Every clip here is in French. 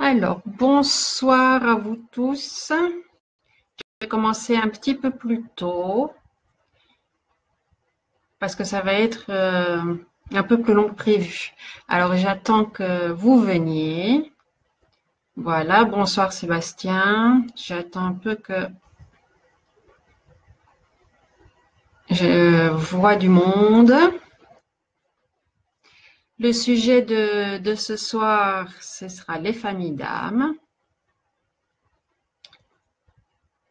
Alors, bonsoir à vous tous. Je vais commencer un petit peu plus tôt parce que ça va être un peu plus long que prévu. Alors, j'attends que vous veniez. Voilà, bonsoir Sébastien. J'attends un peu que je vois du monde. Le sujet de ce soir, ce sera les familles d'âmes.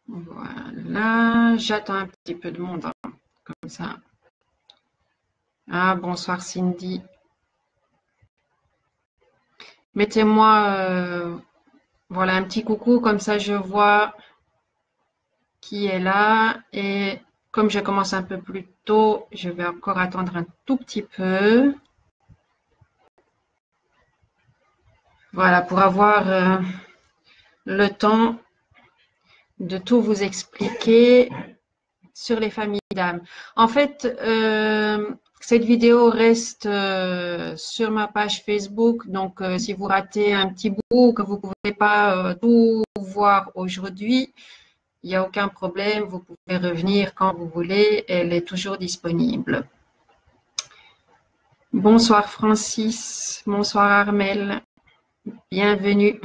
Voilà, j'attends un petit peu de monde, hein, comme ça. Ah, bonsoir Cindy. Mettez-moi voilà un petit coucou, comme ça je vois qui est là. Et comme je commence un peu plus tôt, je vais encore attendre un tout petit peu. Voilà, pour avoir le temps de tout vous expliquer sur les familles d'âmes. En fait, cette vidéo reste sur ma page Facebook, donc si vous ratez un petit bout que vous ne pouvez pas tout voir aujourd'hui, il n'y a aucun problème, vous pouvez revenir quand vous voulez, elle est toujours disponible. Bonsoir Francis, bonsoir Armel, bienvenue.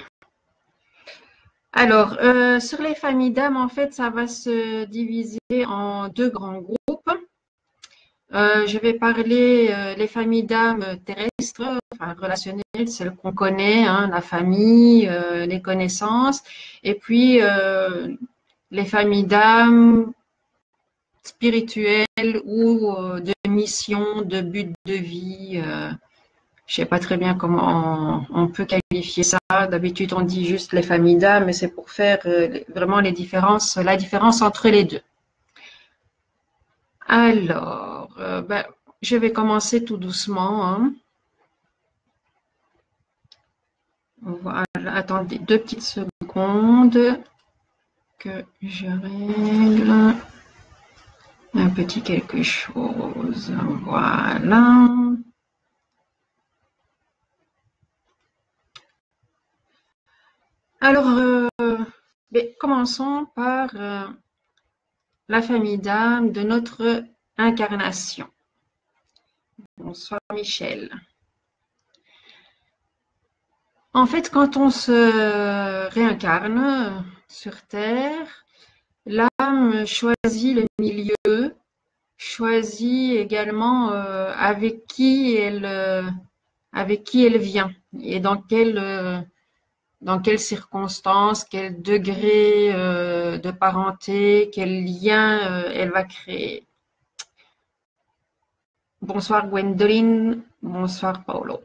Alors, sur les familles d'âmes, en fait, ça va se diviser en deux grands groupes. Je vais parler les familles d'âmes terrestres, enfin relationnelles, celles qu'on connaît, hein, la famille, les connaissances, et puis les familles d'âmes spirituelles ou de mission, de but de vie. Je ne sais pas très bien comment on peut qualifier ça. D'habitude, on dit juste les familles d'âmes, mais c'est pour faire vraiment la différence entre les deux. Alors, je vais commencer tout doucement, hein. Voilà, attendez 2 petites secondes que je règle un petit quelque chose. Voilà. Alors, commençons par la famille d'âme de notre incarnation. Bonsoir Michel. En fait, quand on se réincarne sur Terre, l'âme choisit le milieu, choisit également avec qui elle vient et dans quelles circonstances, quel degré de parenté, quel lien elle va créer. Bonsoir Gwendoline, bonsoir Paolo.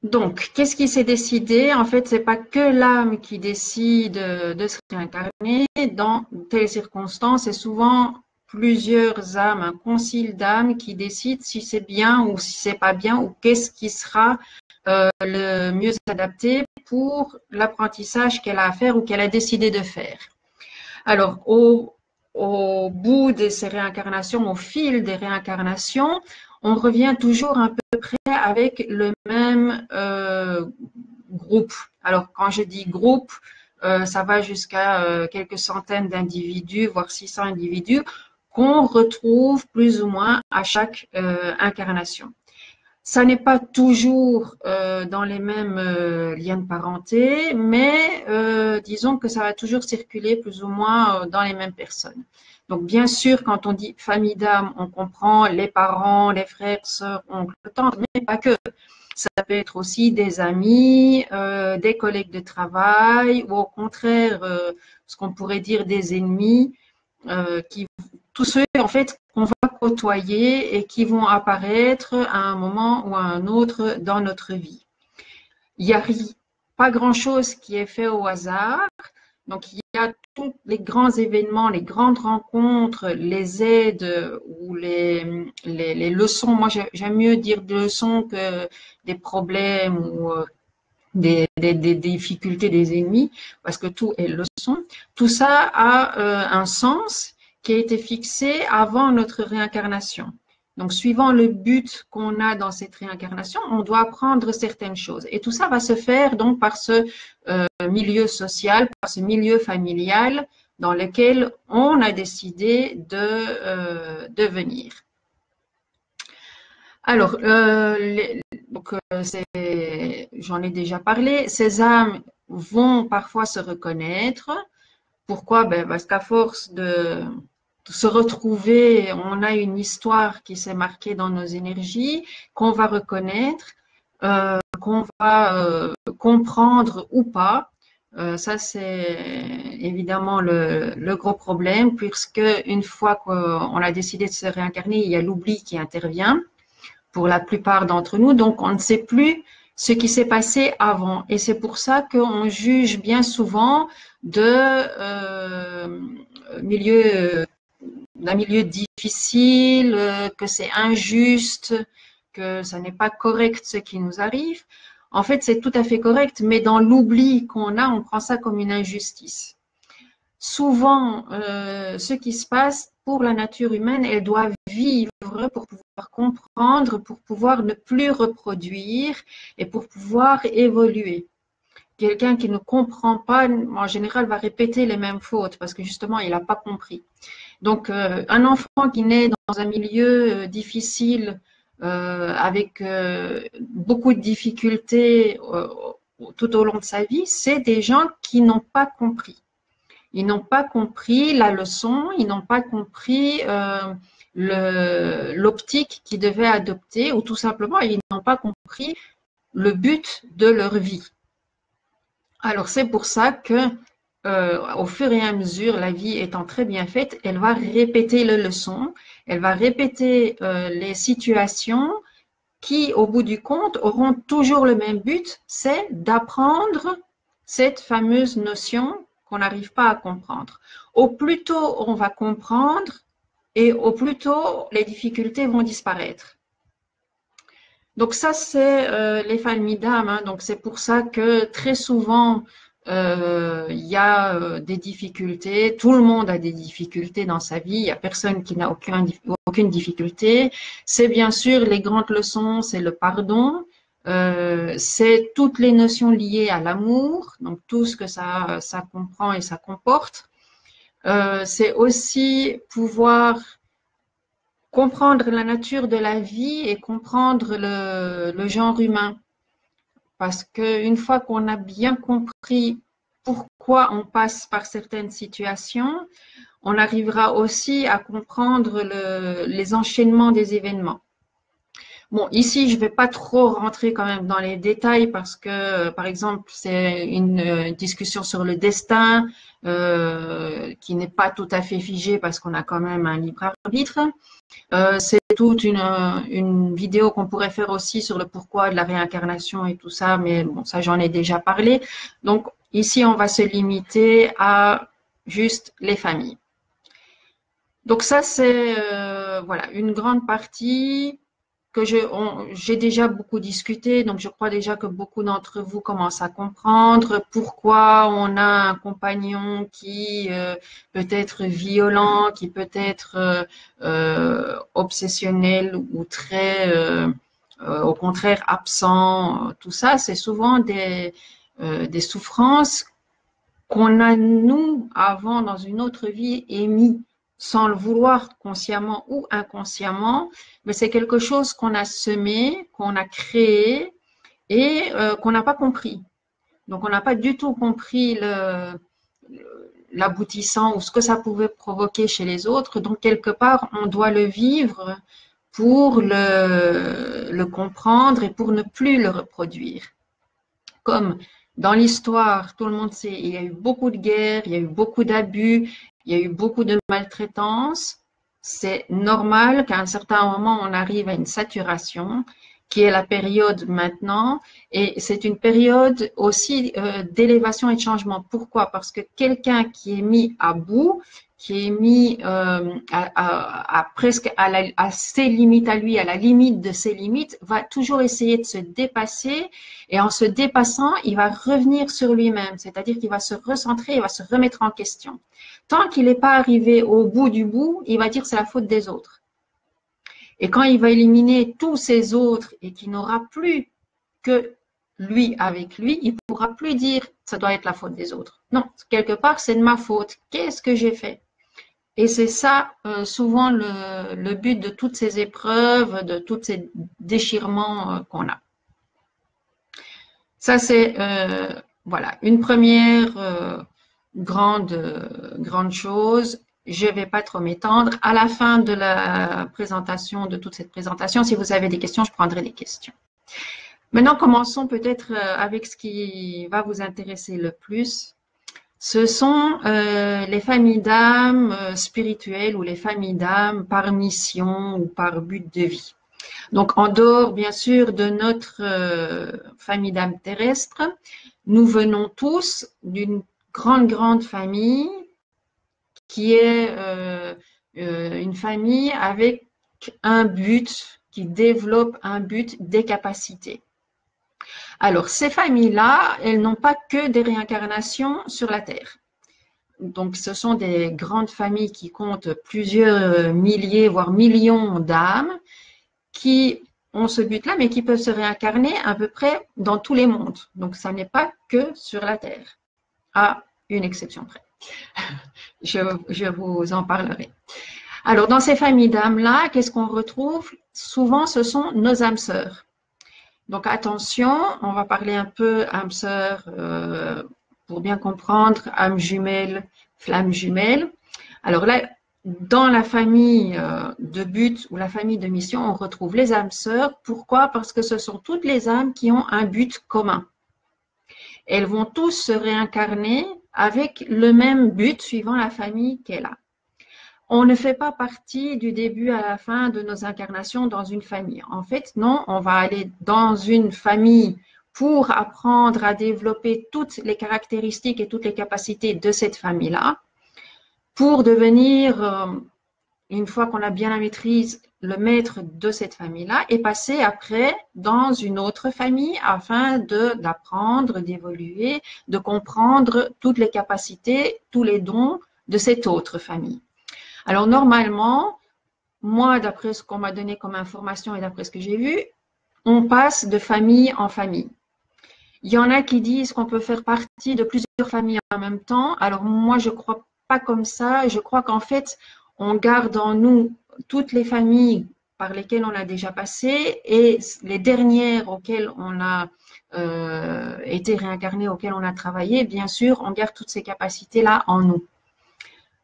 Donc, qu'est-ce qui s'est décidé? En fait, c'est pas que l'âme qui décide de se réincarner dans telles circonstances, c'est souvent plusieurs âmes, un concile d'âmes qui décide si c'est bien ou si c'est pas bien ou qu'est-ce qui sera le mieux adapté pour l'apprentissage qu'elle a à faire ou qu'elle a décidé de faire. Alors, au bout de ces réincarnations, au fil des réincarnations, on revient toujours à peu près avec le même groupe. Alors, quand je dis groupe, ça va jusqu'à quelques centaines d'individus, voire 600 individus, qu'on retrouve plus ou moins à chaque incarnation. Ça n'est pas toujours dans les mêmes liens de parenté, mais disons que ça va toujours circuler plus ou moins dans les mêmes personnes. Donc, bien sûr, quand on dit famille d'âme, on comprend les parents, les frères, sœurs, oncles, tantes, mais pas que. Ça peut être aussi des amis, des collègues de travail, ou au contraire, ce qu'on pourrait dire des ennemis, tous ceux en fait qu'on va côtoyer et qui vont apparaître à un moment ou à un autre dans notre vie. Il n'y a pas grand-chose qui est fait au hasard. Donc, il y a tous les grands événements, les grandes rencontres, les aides ou les leçons. Moi, j'aime mieux dire des leçons que des problèmes ou des difficultés des ennemis, parce que tout est leçon. Tout ça a un sens qui a été fixé avant notre réincarnation. Donc, suivant le but qu'on a dans cette réincarnation, on doit apprendre certaines choses. Et tout ça va se faire donc par ce milieu social, par ce milieu familial dans lequel on a décidé de venir. Alors, j'en ai déjà parlé, ces âmes vont parfois se reconnaître. Pourquoi? Ben, parce qu'à force de se retrouver, on a une histoire qui s'est marquée dans nos énergies, qu'on va reconnaître, qu'on va comprendre ou pas. Ça, c'est évidemment le gros problème, puisque une fois qu'on a décidé de se réincarner, il y a l'oubli qui intervient pour la plupart d'entre nous. Donc, on ne sait plus ce qui s'est passé avant. Et c'est pour ça qu'on juge bien souvent d'un milieu difficile, que c'est injuste, que ça n'est pas correct ce qui nous arrive. En fait, c'est tout à fait correct, mais dans l'oubli qu'on a, on prend ça comme une injustice. Souvent, ce qui se passe pour la nature humaine, elle doit vivre pour pouvoir comprendre, pour pouvoir ne plus reproduire et pour pouvoir évoluer. Quelqu'un qui ne comprend pas, en général, va répéter les mêmes fautes parce que justement, il n'a pas compris. Donc, un enfant qui naît dans un milieu difficile, avec beaucoup de difficultés tout au long de sa vie, c'est des gens qui n'ont pas compris. Ils n'ont pas compris la leçon, ils n'ont pas compris l'optique qu'ils devaient adopter, ou tout simplement, ils n'ont pas compris le but de leur vie. Alors, c'est pour ça que, au fur et à mesure, la vie étant très bien faite, elle va répéter les leçons, elle va répéter les situations qui, au bout du compte, auront toujours le même but, c'est d'apprendre cette fameuse notion qu'on n'arrive pas à comprendre. Au plus tôt on va comprendre et au plus tôt les difficultés vont disparaître. Donc ça, c'est les familles d'âmes. Hein. Donc c'est pour ça que très souvent, il y a des difficultés. Tout le monde a des difficultés dans sa vie. Il n'y a personne qui n'a aucune difficulté. C'est bien sûr les grandes leçons, c'est le pardon. C'est toutes les notions liées à l'amour, donc tout ce que ça comprend et ça comporte. C'est aussi pouvoir comprendre la nature de la vie et comprendre le genre humain. Parce qu'une fois qu'on a bien compris pourquoi on passe par certaines situations, on arrivera aussi à comprendre les enchaînements des événements. Bon, ici, je ne vais pas trop rentrer quand même dans les détails parce que, par exemple, c'est une discussion sur le destin qui n'est pas tout à fait figée parce qu'on a quand même un libre arbitre. C'est toute une vidéo qu'on pourrait faire aussi sur le pourquoi de la réincarnation et tout ça, mais bon, ça j'en ai déjà parlé. Donc ici, on va se limiter à juste les familles. Donc ça, c'est voilà, une grande partie que j'ai déjà beaucoup discuté, donc je crois déjà que beaucoup d'entre vous commencent à comprendre pourquoi on a un compagnon qui peut être violent, qui peut être obsessionnel ou très, au contraire, absent. Tout ça, c'est souvent des souffrances qu'on a, nous, avant, dans une autre vie, émis sans le vouloir consciemment ou inconsciemment, mais c'est quelque chose qu'on a semé, qu'on a créé et qu'on n'a pas compris. Donc, on n'a pas du tout compris l'aboutissant ou ce que ça pouvait provoquer chez les autres. Donc, quelque part, on doit le vivre pour le comprendre et pour ne plus le reproduire. Comme dans l'histoire, tout le monde sait, il y a eu beaucoup de guerres, il y a eu beaucoup d'abus, il y a eu beaucoup de maltraitance. C'est normal qu'à un certain moment, on arrive à une saturation, qui est la période maintenant. Et c'est une période aussi d'élévation et de changement. Pourquoi? Parce que quelqu'un qui est mis à bout, qui est mis presque à ses limites à lui, à la limite de ses limites, va toujours essayer de se dépasser. Et en se dépassant, il va revenir sur lui-même, c'est-à-dire qu'il va se recentrer, il va se remettre en question. Tant qu'il n'est pas arrivé au bout du bout, il va dire c'est la faute des autres. Et quand il va éliminer tous ces autres et qu'il n'aura plus que lui avec lui, il ne pourra plus dire ça doit être la faute des autres. Non, quelque part, c'est de ma faute. Qu'est-ce que j'ai fait? Et c'est ça, souvent, le but de toutes ces épreuves, de tous ces déchirements qu'on a. Ça, c'est voilà, une première grande chose. Je ne vais pas trop m'étendre. À la fin de la présentation, de toute cette présentation, si vous avez des questions, je prendrai des questions. Maintenant, commençons peut-être avec ce qui va vous intéresser le plus. Ce sont les familles d'âmes spirituelles ou les familles d'âmes par mission ou par but de vie. Donc, en dehors, bien sûr, de notre famille d'âmes terrestres, nous venons tous d'une grande famille qui est une famille avec un but, qui développe un but, des capacités. Alors, ces familles-là, elles n'ont pas que des réincarnations sur la Terre. Donc, ce sont des grandes familles qui comptent plusieurs milliers, voire millions d'âmes qui ont ce but-là, mais qui peuvent se réincarner à peu près dans tous les mondes. Donc, ça n'est pas que sur la Terre, à une exception près. Je vous en parlerai. Alors, dans ces familles d'âmes-là, qu'est-ce qu'on retrouve? Souvent, ce sont nos âmes sœurs. Donc, attention, on va parler un peu âme sœur pour bien comprendre, âme jumelle, flamme jumelle. Alors là, dans la famille de but ou la famille de mission, on retrouve les âmes sœurs. Pourquoi? Parce que ce sont toutes les âmes qui ont un but commun. Elles vont tous se réincarner avec le même but suivant la famille qu'elle a. On ne fait pas partie du début à la fin de nos incarnations dans une famille. En fait, non, on va aller dans une famille pour apprendre à développer toutes les caractéristiques et toutes les capacités de cette famille-là, pour devenir, une fois qu'on a bien la maîtrise, le maître de cette famille-là et passer après dans une autre famille afin d'apprendre, d'évoluer, de comprendre toutes les capacités, tous les dons de cette autre famille. Alors normalement, moi, d'après ce qu'on m'a donné comme information et d'après ce que j'ai vu, on passe de famille en famille. Il y en a qui disent qu'on peut faire partie de plusieurs familles en même temps. Alors moi, je ne crois pas comme ça. Je crois qu'en fait, on garde en nous toutes les familles par lesquelles on a déjà passé et les dernières auxquelles on a été réincarné, auxquelles on a travaillé. Bien sûr, on garde toutes ces capacités-là en nous.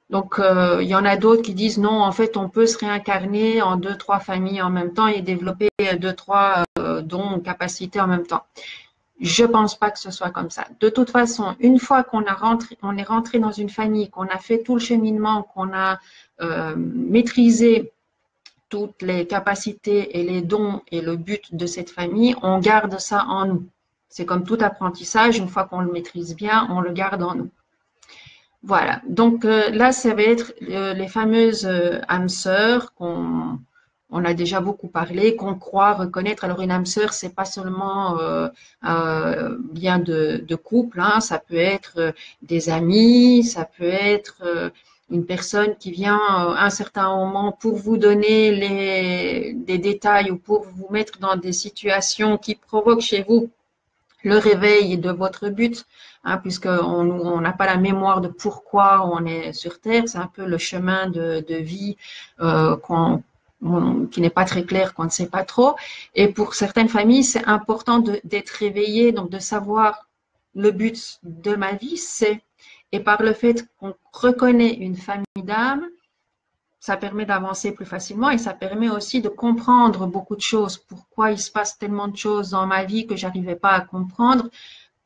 Donc, il y en a d'autres qui disent non, en fait, on peut se réincarner en 2-3 familles en même temps et développer 2-3 dons, capacités en même temps. Je pense pas que ce soit comme ça. De toute façon, une fois qu'on est rentré dans une famille, qu'on a fait tout le cheminement, qu'on a maîtrisé toutes les capacités et les dons et le but de cette famille, on garde ça en nous. C'est comme tout apprentissage, une fois qu'on le maîtrise bien, on le garde en nous. Voilà, donc là, ça va être les fameuses âmes sœurs on a déjà beaucoup parlé, qu'on croit reconnaître. Alors, une âme sœur, c'est pas seulement bien de couple, hein, ça peut être des amis, ça peut être une personne qui vient à un certain moment pour vous donner des détails ou pour vous mettre dans des situations qui provoquent chez vous le réveil de votre but, hein, puisqu'on n'a pas la mémoire de pourquoi on est sur Terre, c'est un peu le chemin de vie qui n'est pas très clair, qu'on ne sait pas trop. Et pour certaines familles, c'est important d'être réveillé, donc de savoir le but de ma vie, c'est. Et par le fait qu'on reconnaît une famille d'âmes, ça permet d'avancer plus facilement et ça permet aussi de comprendre beaucoup de choses. Pourquoi il se passe tellement de choses dans ma vie que j'arrivais pas à comprendre.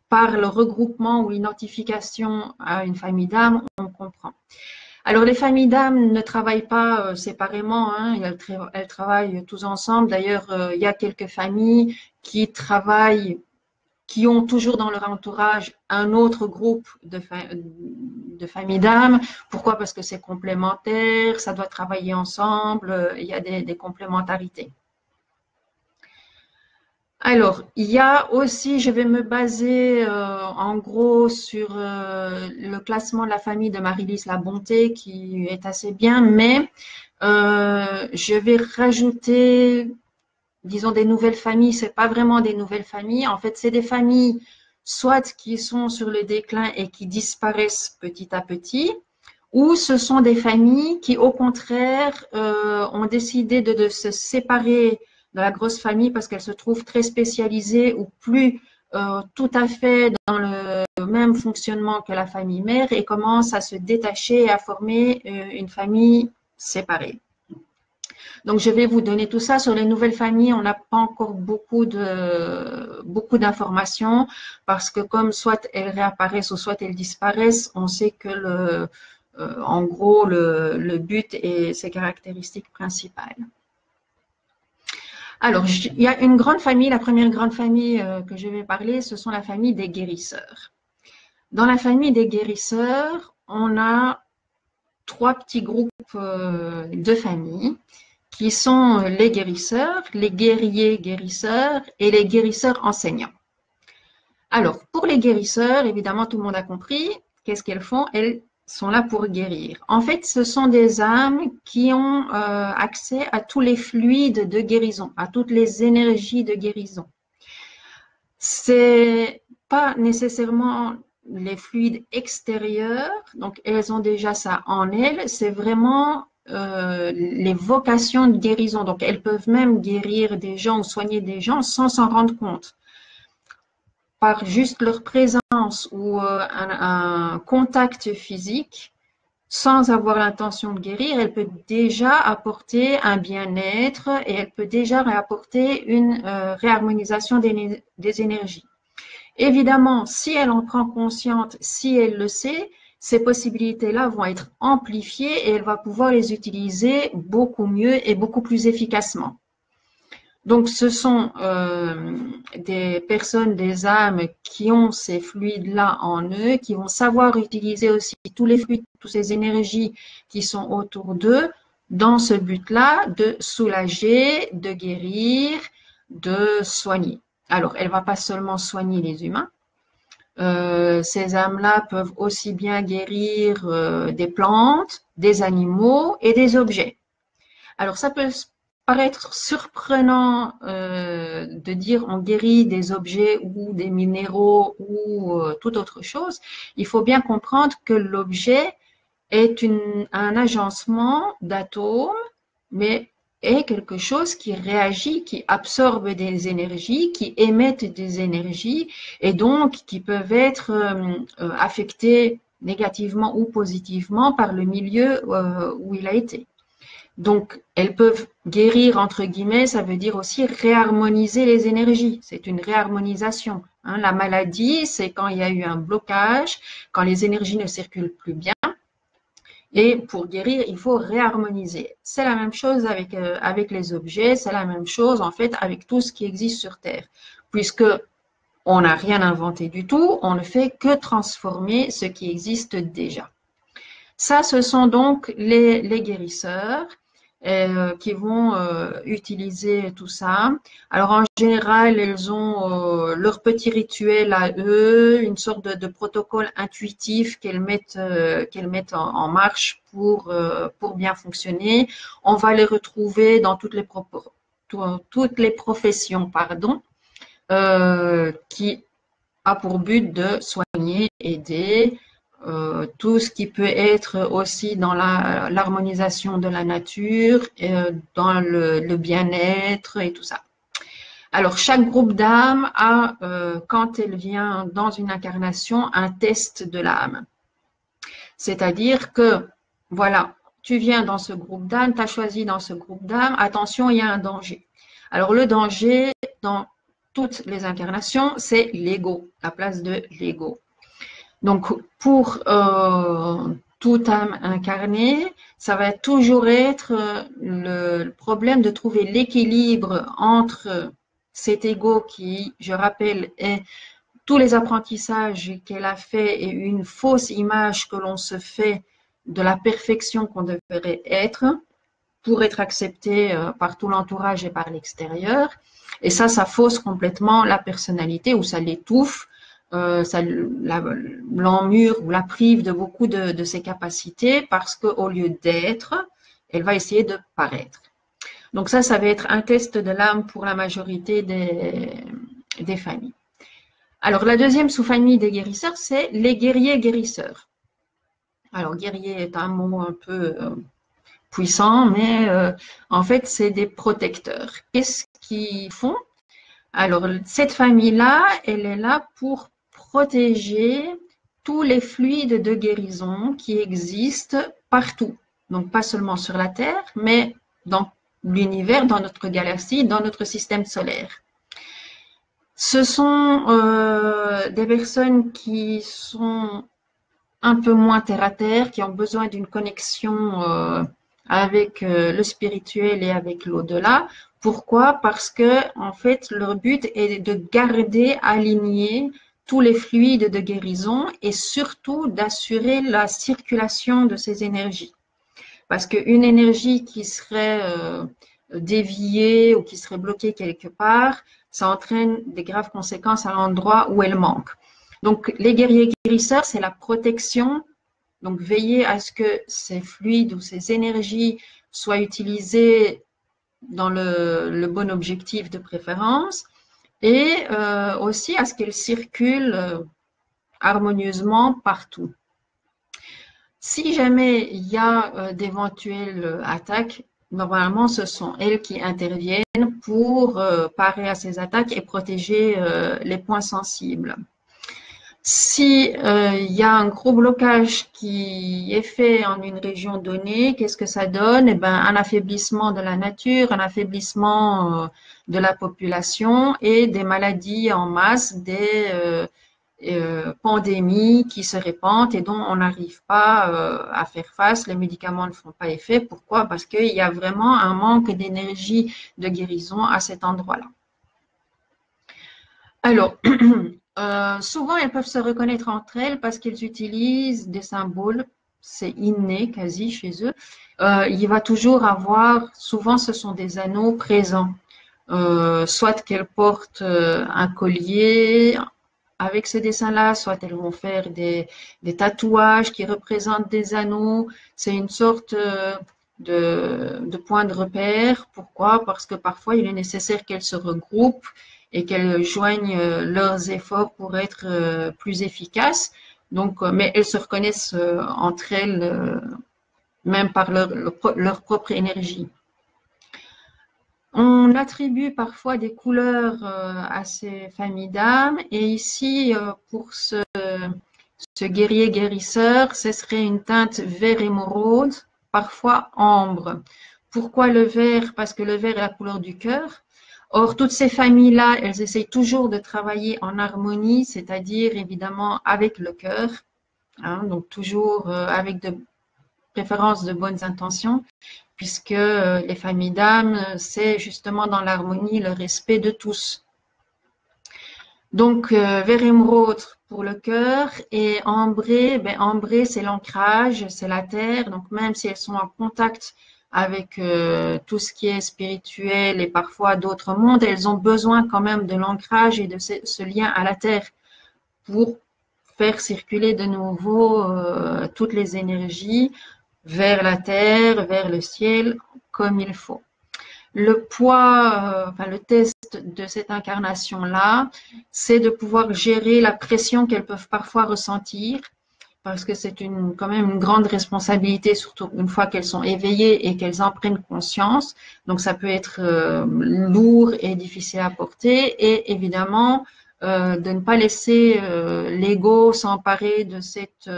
Par le regroupement ou l'identification à une famille d'âmes, on comprend. Alors, les familles d'âmes ne travaillent pas séparément, hein, elles travaillent tous ensemble. D'ailleurs, il y a quelques familles qui travaillent, qui ont toujours dans leur entourage un autre groupe de familles d'âmes. Pourquoi? Parce que c'est complémentaire, ça doit travailler ensemble, il y a des complémentarités. Alors, il y a aussi, je vais me baser en gros sur le classement de la famille de Marie-Lise La Bonté qui est assez bien, mais Je vais rajouter, disons, des nouvelles familles. C'est pas vraiment des nouvelles familles. En fait, c'est des familles soit qui sont sur le déclin et qui disparaissent petit à petit, ou ce sont des familles qui, au contraire, ont décidé de se séparer de la grosse famille parce qu'elles se trouvent très spécialisées ou plus tout à fait dans le même fonctionnement que la famille mère et commencent à se détacher et à former une famille séparée. Donc, je vais vous donner tout ça. Sur les nouvelles familles, on n'a pas encore beaucoup d'informations parce que comme soit elles réapparaissent ou soit elles disparaissent, on sait que en gros, le but et ses caractéristiques principales. Alors, il y a une grande famille, la première grande famille que je vais parler, ce sont la famille des guérisseurs. Dans la famille des guérisseurs, on a trois petits groupes de familles qui sont les guérisseurs, les guerriers guérisseurs et les guérisseurs enseignants. Alors, pour les guérisseurs, évidemment, tout le monde a compris, qu'est-ce qu'elles font? Elles sont là pour guérir. En fait, ce sont des âmes qui ont accès à tous les fluides de guérison, à toutes les énergies de guérison. C'est pas nécessairement les fluides extérieurs, donc elles ont déjà ça en elles, c'est vraiment les vocations de guérison. Donc, elles peuvent même guérir des gens ou soigner des gens sans s'en rendre compte. Par juste leur présence ou un contact physique, sans avoir l'intention de guérir, elle peut déjà apporter un bien-être et elle peut déjà apporter une réharmonisation des énergies. Évidemment, si elle en prend conscience, si elle le sait, ces possibilités-là vont être amplifiées et elle va pouvoir les utiliser beaucoup mieux et beaucoup plus efficacement. Donc, ce sont des personnes, des âmes qui ont ces fluides-là en eux, qui vont savoir utiliser aussi tous les fluides, toutes ces énergies qui sont autour d'eux dans ce but-là de soulager, de guérir, de soigner. Alors, elle ne va pas seulement soigner les humains. Ces âmes-là peuvent aussi bien guérir des plantes, des animaux et des objets. Alors, ça peut paraître surprenant de dire on guérit des objets ou des minéraux ou toute autre chose. Il faut bien comprendre que l'objet est un agencement d'atomes, mais est quelque chose qui réagit, qui absorbe des énergies, qui émettent des énergies et donc qui peuvent être affectés négativement ou positivement par le milieu où il a été. Donc, elles peuvent guérir, entre guillemets, ça veut dire aussi réharmoniser les énergies. C'est une réharmonisation. Hein. La maladie, c'est quand il y a eu un blocage, quand les énergies ne circulent plus bien. Et pour guérir, il faut réharmoniser. C'est la même chose avec les objets, c'est la même chose en fait avec tout ce qui existe sur Terre. Puisque on n'a rien inventé du tout, on ne fait que transformer ce qui existe déjà. Ça, ce sont donc les guérisseurs qui vont utiliser tout ça. Alors, en général, elles ont leur petit rituel à eux, une sorte de protocole intuitif qu'elles mettent en marche pour bien fonctionner. On va les retrouver dans toutes les professions, pardon, qui a pour but de soigner, aider, tout ce qui peut être aussi dans l'harmonisation de la nature, dans le bien-être et tout ça. Alors, chaque groupe d'âmes a, quand elle vient dans une incarnation, un test de l'âme. C'est-à-dire que, voilà, tu viens dans ce groupe d'âmes, tu as choisi dans ce groupe d'âmes, attention, il y a un danger. Alors, le danger, dans toutes les incarnations, c'est l'ego, la place de l'ego. Donc, pour toute âme incarnée, ça va toujours être le problème de trouver l'équilibre entre cet ego qui, je rappelle, est tous les apprentissages qu'elle a fait et une fausse image que l'on se fait de la perfection qu'on devrait être pour être accepté par tout l'entourage et par l'extérieur. Et ça fausse complètement la personnalité ou ça l'étouffe. Ça l'emmure ou la prive de beaucoup de ses capacités parce qu'au lieu d'être elle va essayer de paraître. Donc ça va être un test de l'âme pour la majorité des familles. Alors, la deuxième sous-famille des guérisseurs, c'est les guerriers guérisseurs. Alors, guerrier est un mot un peu puissant, mais en fait, c'est des protecteurs. Qu'est-ce qu'ils font? Alors, cette famille-là, elle est là pour protéger tous les fluides de guérison qui existent partout. Donc, pas seulement sur la Terre, mais dans l'univers, dans notre galaxie, dans notre système solaire. Ce sont des personnes qui sont un peu moins terre à terre, qui ont besoin d'une connexion avec le spirituel et avec l'au-delà. Pourquoi? Parce que en fait, leur but est de garder alignés tous les fluides de guérison et surtout d'assurer la circulation de ces énergies. Parce qu'une énergie qui serait déviée ou qui serait bloquée quelque part, ça entraîne des graves conséquences à l'endroit où elle manque. Donc, les guerriers guérisseurs, c'est la protection. Donc, veiller à ce que ces fluides ou ces énergies soient utilisées dans le bon objectif de préférence et aussi à ce qu'elles circulent harmonieusement partout. Si jamais il y a d'éventuelles attaques, normalement, ce sont elles qui interviennent pour parer à ces attaques et protéger les points sensibles. Si il y a un gros blocage qui est fait en une région donnée, qu'est-ce que ça donne? Eh ben, un affaiblissement de la nature, un affaiblissement de la population et des maladies en masse, des pandémies qui se répandent et dont on n'arrive pas à faire face. Les médicaments ne font pas effet. Pourquoi? Parce qu'il y a vraiment un manque d'énergie de guérison à cet endroit-là. Alors, souvent, elles peuvent se reconnaître entre elles parce qu'elles utilisent des symboles, c'est inné quasi chez eux. Il va toujours avoir, souvent ce sont des anneaux présents, soit qu'elles portent un collier avec ces dessins-là, soit elles vont faire des tatouages qui représentent des anneaux. C'est une sorte de point de repère. Pourquoi? Parce que parfois, il est nécessaire qu'elles se regroupent et qu'elles joignent leurs efforts pour être plus efficaces. Donc, mais elles se reconnaissent entre elles, même par leur propre énergie. On attribue parfois des couleurs à ces familles d'âmes et ici, pour ce guerrier guérisseur, ce serait une teinte vert émeraude, parfois ambre. Pourquoi le vert? Parce que le vert est la couleur du cœur. Or, toutes ces familles-là, elles essayent toujours de travailler en harmonie, c'est-à-dire évidemment avec le cœur, hein, donc toujours avec de préférence de bonnes intentions, puisque les familles d'âmes, c'est justement dans l'harmonie, le respect de tous. Donc, vert émeraude pour le cœur et ambré, ambré c'est l'ancrage, c'est la terre, donc même si elles sont en contact avec tout ce qui est spirituel et parfois d'autres mondes, elles ont besoin quand même de l'ancrage et de ce lien à la terre pour faire circuler de nouveau toutes les énergies vers la terre, vers le ciel, comme il faut. Le poids, le test de cette incarnation-là, c'est de pouvoir gérer la pression qu'elles peuvent parfois ressentir, parce que c'est quand même une grande responsabilité, surtout une fois qu'elles sont éveillées et qu'elles en prennent conscience. Donc, ça peut être lourd et difficile à porter. Et évidemment, de ne pas laisser l'ego s'emparer de cette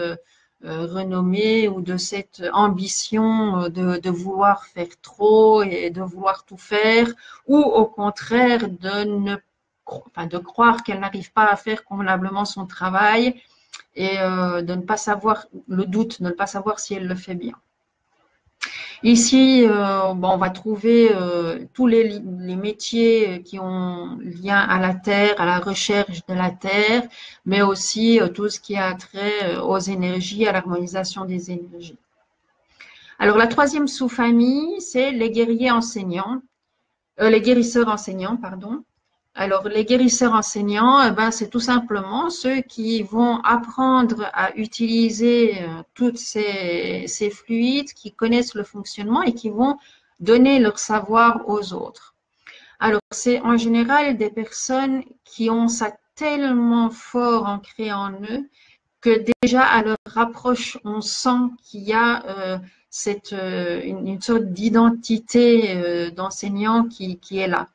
renommée ou de cette ambition de vouloir faire trop et de vouloir tout faire, ou au contraire de croire qu'elle n'arrive pas à faire convenablement son travail et de ne pas savoir, le doute, de ne pas savoir si elle le fait bien. Ici, on va trouver tous les métiers qui ont lien à la terre, à la recherche de la terre, mais aussi tout ce qui a trait aux énergies, à l'harmonisation des énergies. Alors, la troisième sous-famille, c'est les guerriers enseignants, les guérisseurs enseignants, pardon. Alors, les guérisseurs enseignants, eh ben, c'est tout simplement ceux qui vont apprendre à utiliser tous ces fluides, qui connaissent le fonctionnement et qui vont donner leur savoir aux autres. Alors, c'est en général des personnes qui ont ça tellement fort ancré en eux que déjà à leur approche, on sent qu'il y a une sorte d'identité d'enseignant qui est là.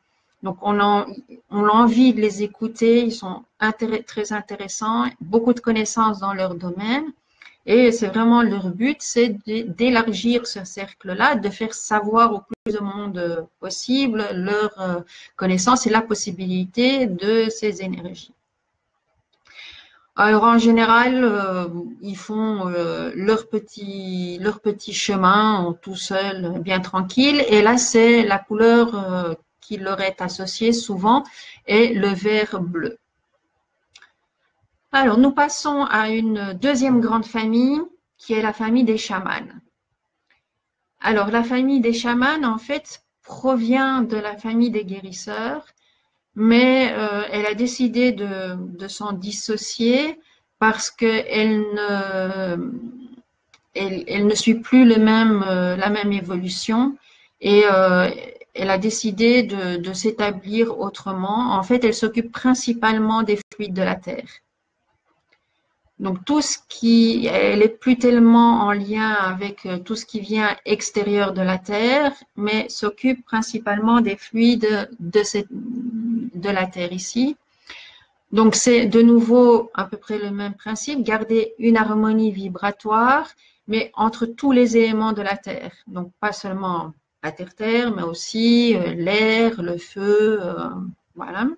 Donc, on a envie de les écouter, ils sont très intéressants, beaucoup de connaissances dans leur domaine. Et c'est vraiment leur but, c'est d'élargir ce cercle-là, de faire savoir au plus de monde possible leurs connaissances et la possibilité de ces énergies. Alors en général, ils font leur petit chemin tout seul, bien tranquille. Et là, c'est la couleur qui leur est associée souvent est le vert bleu. Alors nous passons à une deuxième grande famille qui est la famille des chamans. Alors la famille des chamans, en fait, provient de la famille des guérisseurs, mais elle a décidé de s'en dissocier parce qu'elle elle ne suit plus la même évolution et elle a décidé de s'établir autrement. En fait, elle s'occupe principalement des fluides de la Terre. Donc tout ce qui, elle est plus tellement en lien avec tout ce qui vient extérieur de la Terre, mais s'occupe principalement des fluides de la Terre ici. Donc c'est de nouveau à peu près le même principe, garder une harmonie vibratoire, mais entre tous les éléments de la Terre. Donc pas seulement la Terre-Terre, mais aussi l'air, le feu, voilà.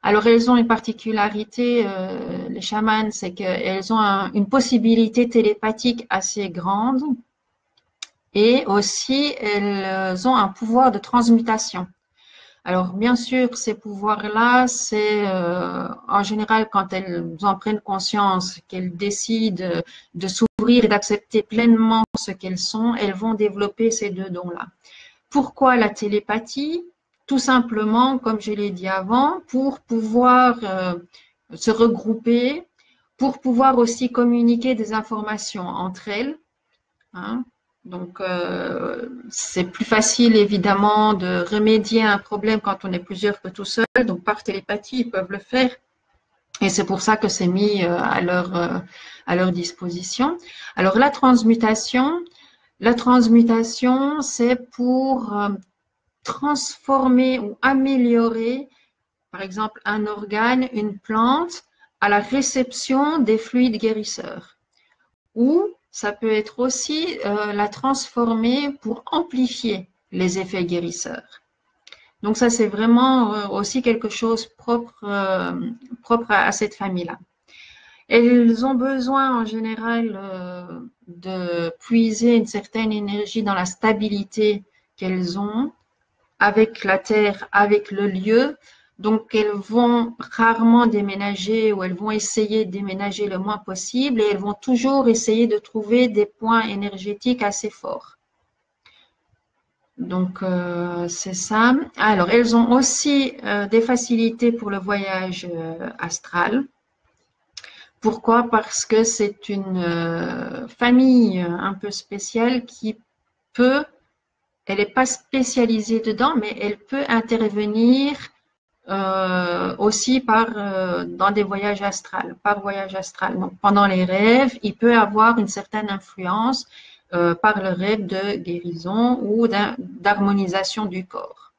Alors, elles ont une particularité, les chamans, c'est qu'elles ont une possibilité télépathique assez grande et aussi elles ont un pouvoir de transmutation. Alors, bien sûr, ces pouvoirs-là, c'est en général quand elles en prennent conscience, qu'elles décident de s'ouvrir et d'accepter pleinement ce qu'elles sont, elles vont développer ces deux dons-là. Pourquoi la télépathie? Tout simplement, comme je l'ai dit avant, pour pouvoir se regrouper, pour pouvoir aussi communiquer des informations entre elles. Hein. Donc, c'est plus facile, évidemment, de remédier à un problème quand on est plusieurs que tout seul. Donc, par télépathie, ils peuvent le faire. Et c'est pour ça que c'est mis à leur disposition. Alors, la transmutation, c'est pour transformer ou améliorer, par exemple, un organe, une plante, à la réception des fluides guérisseurs. Ou ça peut être aussi la transformer pour amplifier les effets guérisseurs. Donc ça, c'est vraiment aussi quelque chose propre à cette famille-là. Elles ont besoin en général de puiser une certaine énergie dans la stabilité qu'elles ont avec la terre, avec le lieu. Donc, elles vont rarement déménager ou elles vont essayer de déménager le moins possible et elles vont toujours essayer de trouver des points énergétiques assez forts. Donc, c'est ça. Alors, elles ont aussi des facilités pour le voyage astral. Pourquoi? Parce que c'est une famille un peu spéciale qui peut, elle n'est pas spécialisée dedans, mais elle peut intervenir aussi dans des voyages astrales, par voyage astral. Donc, pendant les rêves, il peut avoir une certaine influence par le rêve de guérison ou d'harmonisation du corps.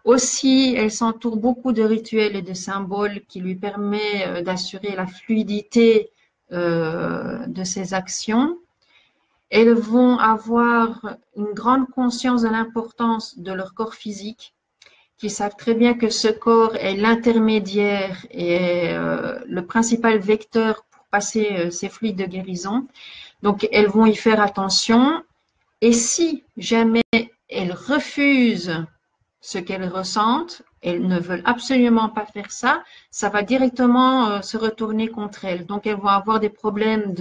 Aussi, elle s'entoure beaucoup de rituels et de symboles qui lui permettent d'assurer la fluidité de ses actions. Elles vont avoir une grande conscience de l'importance de leur corps physique, qui savent très bien que ce corps est l'intermédiaire et le principal vecteur pour passer ces fluides de guérison. Donc, elles vont y faire attention. Et si jamais elles refusent ce qu'elles ressentent, elles ne veulent absolument pas faire ça va directement se retourner contre elles. Donc, elles vont avoir des problèmes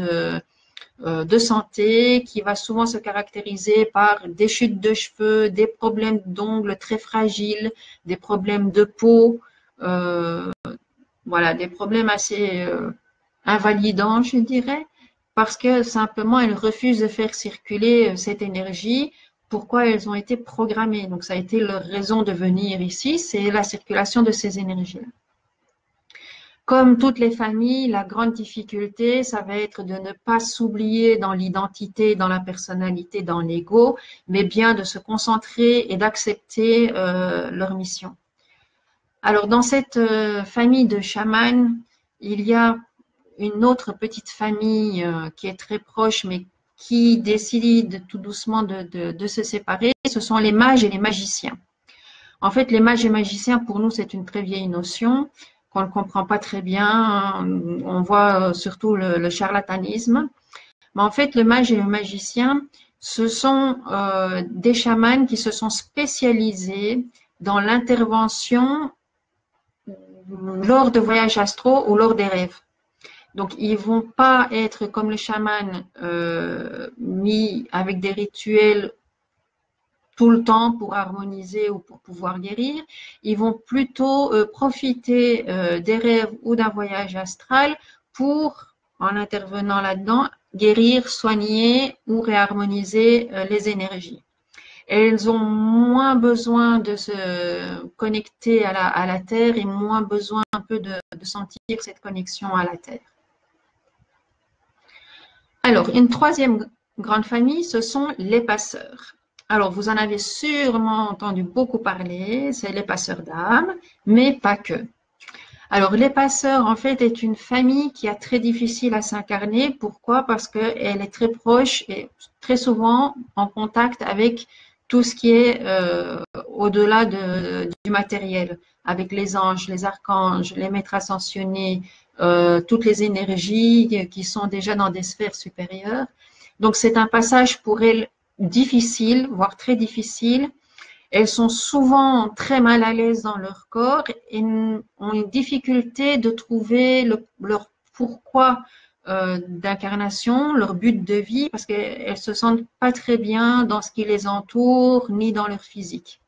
de santé qui va souvent se caractériser par des chutes de cheveux, des problèmes d'ongles très fragiles, des problèmes de peau, voilà, des problèmes assez invalidants, je dirais, parce que simplement elles refusent de faire circuler cette énergie. Pourquoi elles ont été programmées? Donc ça a été leur raison de venir ici, c'est la circulation de ces énergies-là. Comme toutes les familles, la grande difficulté, ça va être de ne pas s'oublier dans l'identité, dans la personnalité, dans l'ego, mais bien de se concentrer et d'accepter leur mission. Alors, dans cette famille de chamans, il y a une autre petite famille qui est très proche, mais qui décide tout doucement de se séparer. Ce sont les mages et les magiciens. En fait, les mages et magiciens, pour nous, c'est une très vieille notion qu'on ne comprend pas très bien. On voit surtout le charlatanisme. Mais en fait, le mage et le magicien, ce sont des chamans qui se sont spécialisés dans l'intervention lors de voyages astraux ou lors des rêves. Donc, ils vont pas être comme le chaman mis avec des rituels tout le temps pour harmoniser ou pour pouvoir guérir. Ils vont plutôt profiter des rêves ou d'un voyage astral pour, en intervenant là-dedans, guérir, soigner ou réharmoniser les énergies. Elles ont moins besoin de se connecter à la Terre et moins besoin un peu de sentir cette connexion à la Terre. Alors, une troisième grande famille, ce sont les passeurs. Alors, vous en avez sûrement entendu beaucoup parler, c'est les passeurs d'âme, mais pas que. Alors, les passeurs, en fait, est une famille qui est très difficile à s'incarner. Pourquoi? Parce qu'elle est très proche et très souvent en contact avec tout ce qui est au-delà du matériel, avec les anges, les archanges, les maîtres ascensionnés, toutes les énergies qui sont déjà dans des sphères supérieures. Donc, c'est un passage pour elles difficile, voire très difficile. Elles sont souvent très mal à l'aise dans leur corps et ont une difficulté de trouver leur pourquoi d'incarnation, leur but de vie, parce qu'elles se sentent pas très bien dans ce qui les entoure, ni dans leur physique.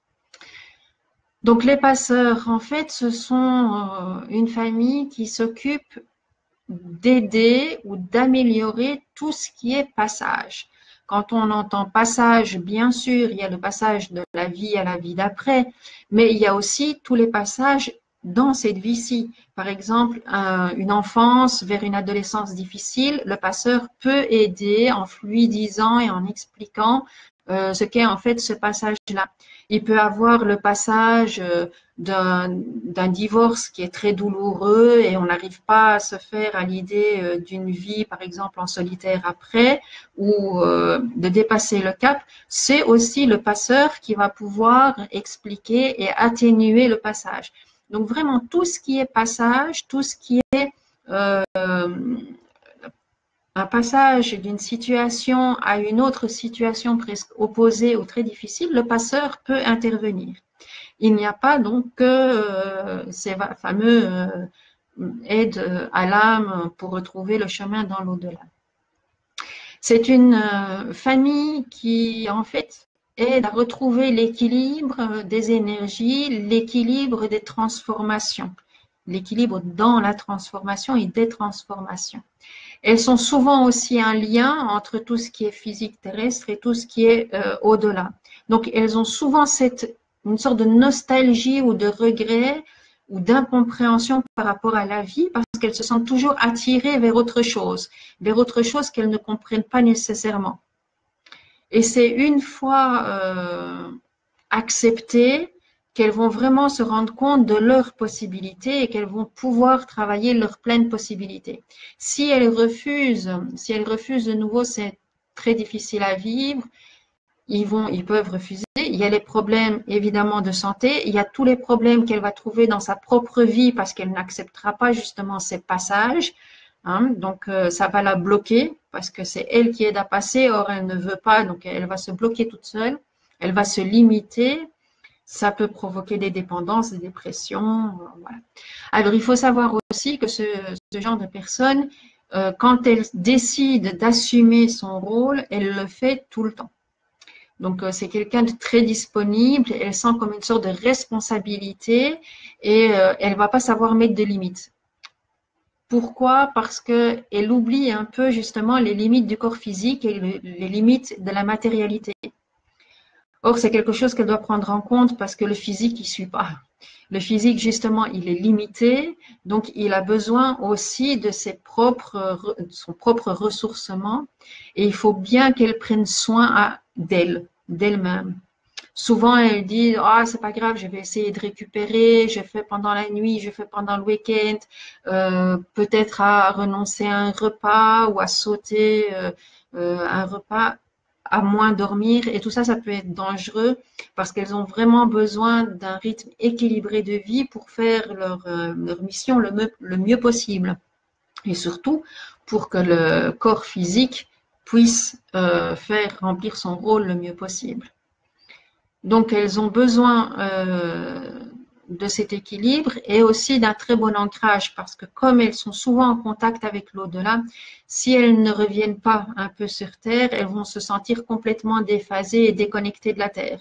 Donc les passeurs, en fait, ce sont une famille qui s'occupe d'aider ou d'améliorer tout ce qui est passage. Quand on entend passage, bien sûr, il y a le passage de la vie à la vie d'après, mais il y a aussi tous les passages dans cette vie-ci. Par exemple, une enfance vers une adolescence difficile, le passeur peut aider en fluidisant et en expliquant ce qu'est en fait ce passage-là. Il peut avoir le passage d'un divorce qui est très douloureux et on n'arrive pas à se faire à l'idée d'une vie, par exemple, en solitaire après ou de dépasser le cap. C'est aussi le passeur qui va pouvoir expliquer et atténuer le passage. Donc vraiment, tout ce qui est passage, tout ce qui est un passage d'une situation à une autre situation presque opposée ou très difficile, le passeur peut intervenir. Il n'y a pas donc que ces fameux aides à l'âme pour retrouver le chemin dans l'au-delà. C'est une famille qui, en fait, aide à retrouver l'équilibre des énergies, l'équilibre des transformations, l'équilibre dans la transformation et des transformations. Elles sont souvent aussi un lien entre tout ce qui est physique terrestre et tout ce qui est au-delà. Donc, elles ont souvent une sorte de nostalgie ou de regret ou d'incompréhension par rapport à la vie parce qu'elles se sentent toujours attirées vers autre chose qu'elles ne comprennent pas nécessairement. Et c'est une fois acceptées qu'elles vont vraiment se rendre compte de leurs possibilités et qu'elles vont pouvoir travailler leurs pleines possibilités. Si elles refusent de nouveau, c'est très difficile à vivre. Ils peuvent refuser. Il y a les problèmes évidemment de santé. Il y a tous les problèmes qu'elle va trouver dans sa propre vie parce qu'elle n'acceptera pas justement ces passages. Donc ça va la bloquer parce que c'est elle qui aide à passer. Or elle ne veut pas, donc elle va se bloquer toute seule. Elle va se limiter. Ça peut provoquer des dépendances, des dépressions. Voilà. Alors, il faut savoir aussi que ce genre de personnes quand elle décide d'assumer son rôle, elle le fait tout le temps. Donc, c'est quelqu'un de très disponible, elle sent comme une sorte de responsabilité et elle ne va pas savoir mettre de limites. Pourquoi? Parce qu'elle oublie un peu justement les limites du corps physique et les limites de la matérialité. Or, c'est quelque chose qu'elle doit prendre en compte parce que le physique, il ne suit pas. Le physique, justement, il est limité, donc il a besoin aussi de son propre ressourcement et il faut bien qu'elle prenne soin d'elle-même. Souvent, elle dit, ah, c'est pas grave, je vais essayer de récupérer, je fais pendant la nuit, je fais pendant le week-end, peut-être à renoncer à un repas ou à sauter un repas, à moins dormir. Et tout ça, ça peut être dangereux parce qu'elles ont vraiment besoin d'un rythme équilibré de vie pour faire leur mission le mieux possible. Et surtout, pour que le corps physique puisse faire remplir son rôle le mieux possible. Donc, elles ont besoin de cet équilibre et aussi d'un très bon ancrage parce que comme elles sont souvent en contact avec l'au-delà, si elles ne reviennent pas un peu sur Terre, elles vont se sentir complètement déphasées et déconnectées de la Terre.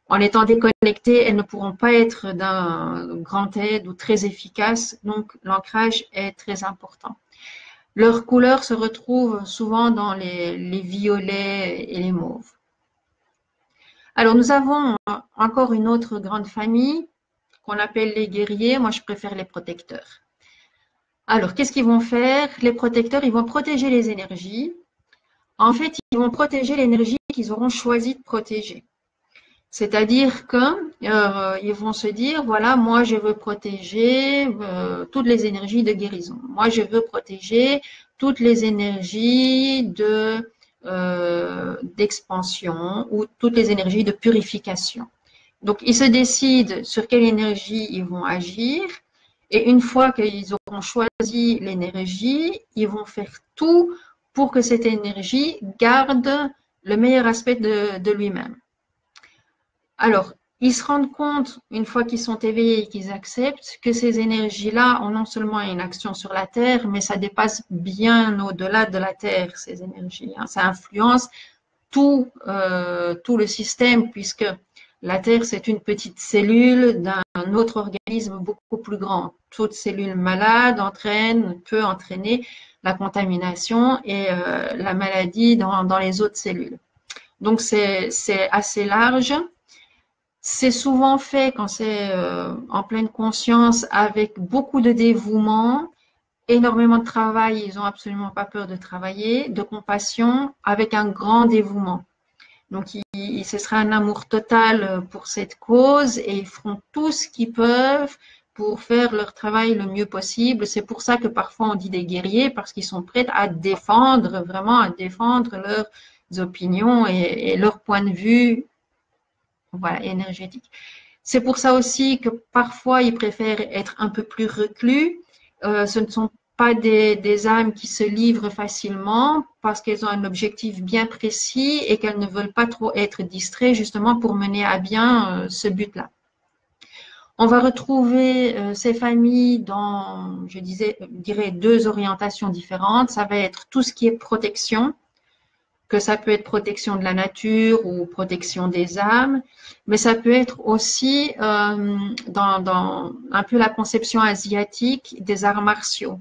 En étant déconnectées, elles ne pourront pas être d'un grand aide ou très efficaces, donc l'ancrage est très important. Leurs couleurs se retrouvent souvent dans les violets et les mauves. Alors, nous avons encore une autre grande famille qu'on appelle les guerriers. Moi, je préfère les protecteurs. Alors, qu'est-ce qu'ils vont faire? Les protecteurs, ils vont protéger les énergies. En fait, ils vont protéger l'énergie qu'ils auront choisi de protéger. C'est-à-dire qu'ils vont se dire, voilà, moi, je veux protéger toutes les énergies de guérison. Moi, je veux protéger toutes les énergies d'expansion ou toutes les énergies de purification. Donc, ils se décident sur quelle énergie ils vont agir et une fois qu'ils auront choisi l'énergie, ils vont faire tout pour que cette énergie garde le meilleur aspect de lui-même. Alors, ils se rendent compte, une fois qu'ils sont éveillés et qu'ils acceptent, que ces énergies-là ont non seulement une action sur la Terre, mais ça dépasse bien au-delà de la Terre, ces énergies. Ça influence tout le système, puisque la Terre, c'est une petite cellule d'un autre organisme beaucoup plus grand. Toute cellule malade peut entraîner la contamination et la maladie dans les autres cellules. Donc, c'est assez large. C'est souvent fait quand c'est en pleine conscience, avec beaucoup de dévouement, énormément de travail, ils n'ont absolument pas peur de travailler, de compassion, avec un grand dévouement. Donc, ce sera un amour total pour cette cause et ils feront tout ce qu'ils peuvent pour faire leur travail le mieux possible. C'est pour ça que parfois on dit des guerriers, parce qu'ils sont prêts à défendre, vraiment à défendre leurs opinions et leur point de vue, voilà, énergétique. C'est pour ça aussi que parfois ils préfèrent être un peu plus reclus. Ce ne sont pas des âmes qui se livrent facilement parce qu'elles ont un objectif bien précis et qu'elles ne veulent pas trop être distraites justement pour mener à bien ce but-là. On va retrouver ces familles dans, je dirais, deux orientations différentes. Ça va être tout ce qui est protection, que ça peut être protection de la nature ou protection des âmes, mais ça peut être aussi dans un peu la conception asiatique des arts martiaux.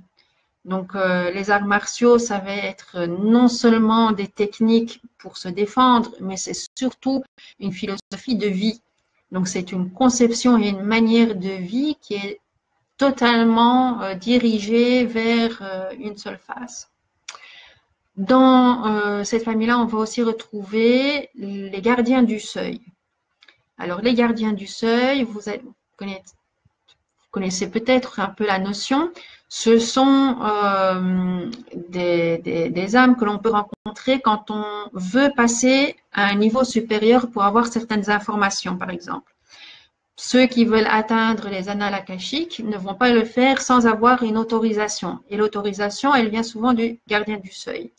Donc, les arts martiaux, ça va être non seulement des techniques pour se défendre, mais c'est surtout une philosophie de vie. Donc, c'est une conception et une manière de vie qui est totalement dirigée vers une seule face. Dans cette famille-là, on va aussi retrouver les gardiens du seuil. Alors, les gardiens du seuil, vous connaissez peut-être un peu la notion. Ce sont des âmes que l'on peut rencontrer quand on veut passer à un niveau supérieur pour avoir certaines informations, par exemple. Ceux qui veulent atteindre les annales akashiques ne vont pas le faire sans avoir une autorisation. Et l'autorisation, elle vient souvent du gardien du seuil.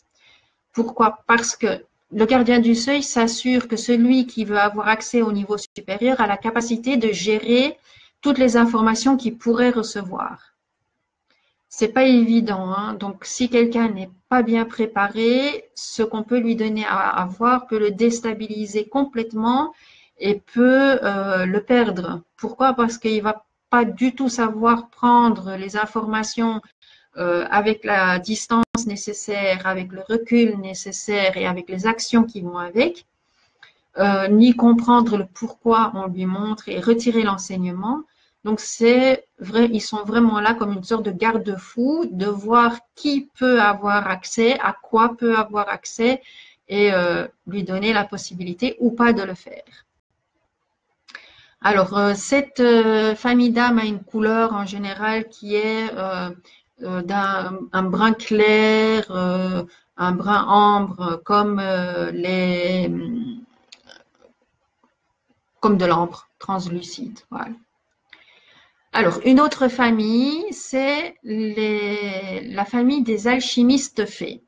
Pourquoi? Parce que le gardien du seuil s'assure que celui qui veut avoir accès au niveau supérieur a la capacité de gérer toutes les informations qu'il pourrait recevoir. c'est pas évident, hein. Donc, si quelqu'un n'est pas bien préparé, ce qu'on peut lui donner à voir peut le déstabiliser complètement et peut le perdre. Pourquoi? Parce qu'il va pas du tout savoir prendre les informations avec la distance nécessaire, avec le recul nécessaire et avec les actions qui vont avec, ni comprendre le pourquoi on lui montre et retirer l'enseignement. Donc, c'est vrai, ils sont vraiment là comme une sorte de garde-fou de voir qui peut avoir accès, à quoi peut avoir accès et lui donner la possibilité ou pas de le faire. Alors, cette famille d'âmes a une couleur en général qui est d'un un brun clair, un brun ambre, comme de l'ambre translucide. Voilà. Alors, une autre famille, c'est la famille des alchimistes fées.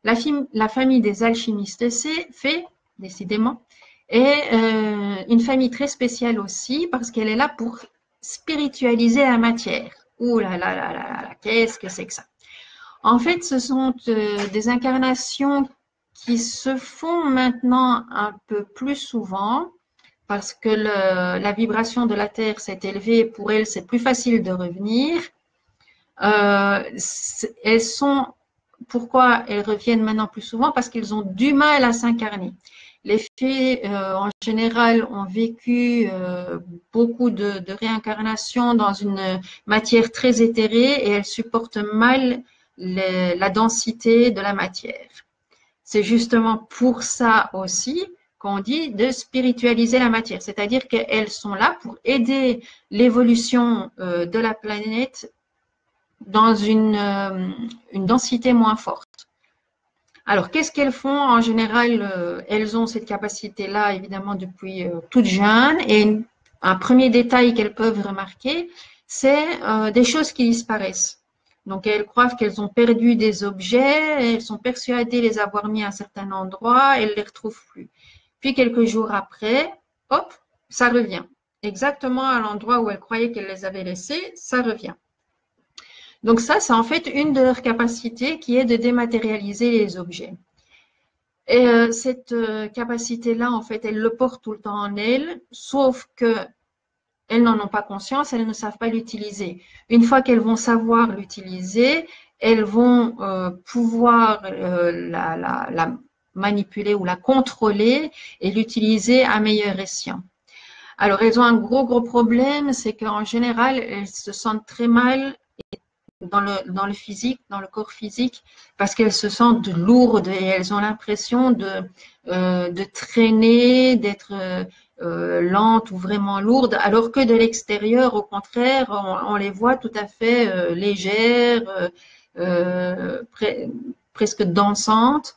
La famille des alchimistes fées, décidément, est une famille très spéciale aussi parce qu'elle est là pour spiritualiser la matière. Ouh là là là là là, qu'est-ce que c'est que ça? En fait, ce sont des incarnations qui se font maintenant un peu plus souvent parce que la vibration de la Terre s'est élevée. Pour elles, c'est plus facile de revenir. Elles sont Pourquoi elles reviennent maintenant plus souvent? Parce qu'ils ont du mal à s'incarner. Les fées, en général, ont vécu beaucoup de réincarnations dans une matière très éthérée et elles supportent mal la densité de la matière. C'est justement pour ça aussi qu'on dit de spiritualiser la matière, c'est-à-dire qu'elles sont là pour aider l'évolution de la planète dans une densité moins forte. Alors, qu'est-ce qu'elles font? En général, elles ont cette capacité-là, évidemment, depuis toutes jeunes. Et un premier détail qu'elles peuvent remarquer, c'est des choses qui disparaissent. Donc, elles croient qu'elles ont perdu des objets, elles sont persuadées les avoir mis à un certain endroit, elles ne les retrouvent plus. Puis, quelques jours après, hop, ça revient. Exactement à l'endroit où elles croyaient qu'elles les avaient laissés, ça revient. Donc ça, c'est en fait une de leurs capacités qui est de dématérialiser les objets. Et cette capacité-là, en fait, elles le portent tout le temps en elles, sauf que elles n'en ont pas conscience, elles ne savent pas l'utiliser. Une fois qu'elles vont savoir l'utiliser, elles vont pouvoir la manipuler ou la contrôler et l'utiliser à meilleur escient. Alors, elles ont un gros problème, c'est qu'en général, elles se sentent très mal dans le physique, dans le corps physique, parce qu'elles se sentent lourdes et elles ont l'impression de traîner, d'être lentes ou vraiment lourdes, alors que de l'extérieur, au contraire, on les voit tout à fait légères, presque dansantes.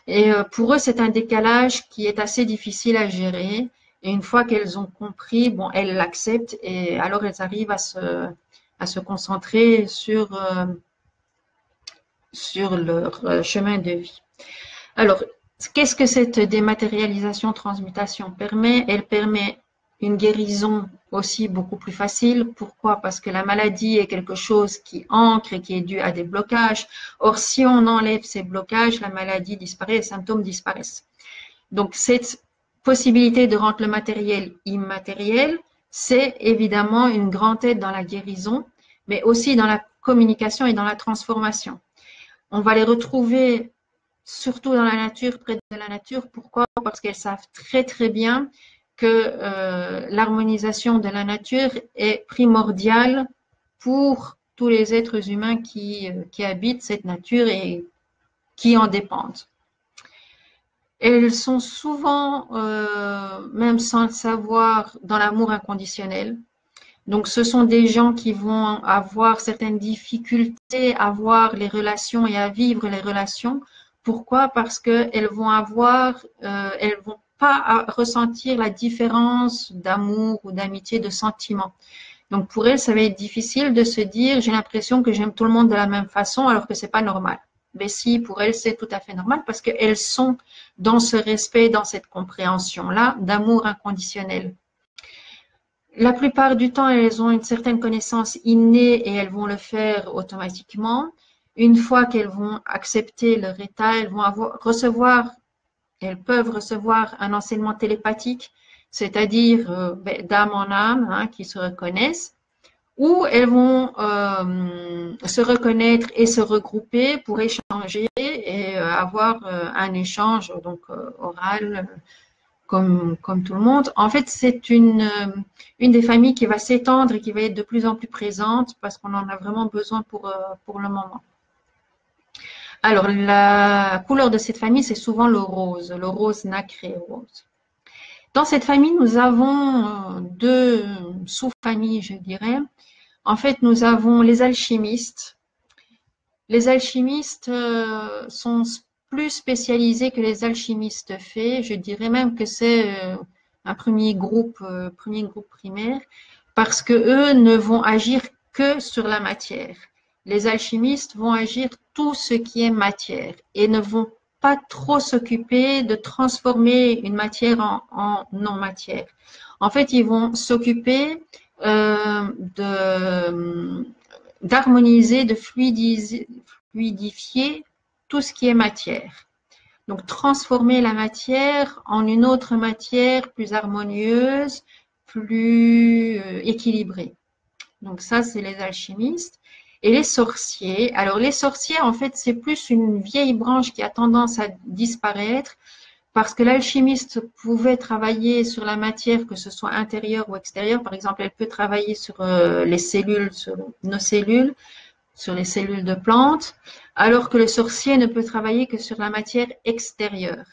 Et pour eux, c'est un décalage qui est assez difficile à gérer. Et une fois qu'elles ont compris, bon, elles l'acceptent et alors elles arrivent à se concentrer sur leur chemin de vie. Alors, qu'est-ce que cette dématérialisation transmutation permet? Elle permet une guérison aussi beaucoup plus facile. Pourquoi? Parce que la maladie est quelque chose qui ancre et qui est dû à des blocages. Or, si on enlève ces blocages, la maladie disparaît, les symptômes disparaissent. Donc, cette possibilité de rendre le matériel immatériel, c'est évidemment une grande aide dans la guérison, mais aussi dans la communication et dans la transformation. On va les retrouver surtout dans la nature, près de la nature. Pourquoi? Parce qu'elles savent très bien que l'harmonisation de la nature est primordiale pour tous les êtres humains qui habitent cette nature et qui en dépendent. Elles sont souvent, même sans le savoir, dans l'amour inconditionnel. Donc, ce sont des gens qui vont avoir certaines difficultés à voir les relations et à vivre les relations. Pourquoi? Parce qu'elles vont elles vont pas ressentir la différence d'amour ou d'amitié, de sentiment. Donc, pour elles, ça va être difficile de se dire, j'ai l'impression que j'aime tout le monde de la même façon, alors que c'est pas normal. Mais si, pour elles, c'est tout à fait normal parce qu'elles sont dans ce respect, dans cette compréhension-là d'amour inconditionnel. La plupart du temps, elles ont une certaine connaissance innée et elles vont le faire automatiquement. Une fois qu'elles vont accepter leur état, elles peuvent recevoir un enseignement télépathique, c'est-à-dire d'âme en âme, hein, qui se reconnaissent, ou elles vont se reconnaître et se regrouper pour échanger et avoir un échange donc oral comme tout le monde. En fait, c'est une des familles qui va s'étendre et qui va être de plus en plus présente parce qu'on en a vraiment besoin pour le moment. Alors, la couleur de cette famille, c'est souvent le rose nacré rose. Dans cette famille, nous avons deux sous-familles, je dirais. En fait, nous avons les alchimistes. Les alchimistes sont plus spécialisés que les alchimistes faits. Je dirais même que c'est un premier groupe primaire, parce que eux ne vont agir que sur la matière. Les alchimistes vont agir tout ce qui est matière et ne vont pas trop s'occuper de transformer une matière en non-matière. En fait, ils vont s'occuper d'harmoniser, de fluidifier tout ce qui est matière. Donc, transformer la matière en une autre matière plus harmonieuse, plus équilibrée. Donc, ça, c'est les alchimistes. Et les sorciers. Alors, les sorciers, en fait, c'est plus une vieille branche qui a tendance à disparaître parce que l'alchimiste pouvait travailler sur la matière, que ce soit intérieure ou extérieure. Par exemple, elle peut travailler sur les cellules, sur nos cellules, sur les cellules de plantes, alors que le sorcier ne peut travailler que sur la matière extérieure.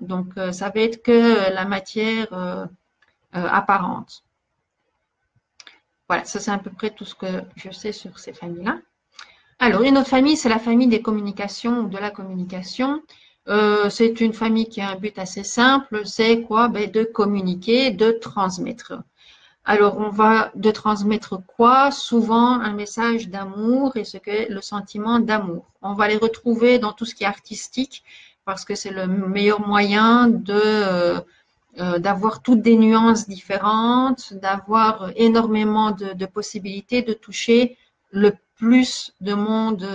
Donc, ça va être que la matière apparente. Voilà, ça c'est à peu près tout ce que je sais sur ces familles-là. Alors, une autre famille, c'est la famille des communications ou de la communication. C'est une famille qui a un but assez simple, c'est quoi? Ben, de communiquer, de transmettre. Alors, on va de transmettre quoi? Souvent un message d'amour et ce qu'est le sentiment d'amour. On va les retrouver dans tout ce qui est artistique parce que c'est le meilleur moyen d'avoir toutes des nuances différentes, d'avoir énormément de possibilités de toucher le plus de monde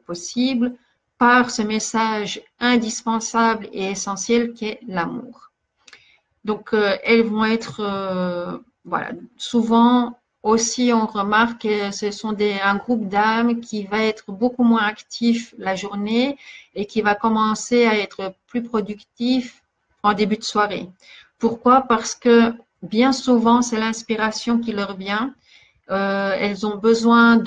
possible par ce message indispensable et essentiel qu'est l'amour. Donc, elles vont être, voilà, souvent aussi on remarque que ce sont un groupe d'âmes qui va être beaucoup moins actif la journée et qui va commencer à être plus productif en début de soirée. Pourquoi? Parce que bien souvent, c'est l'inspiration qui leur vient. Elles ont besoin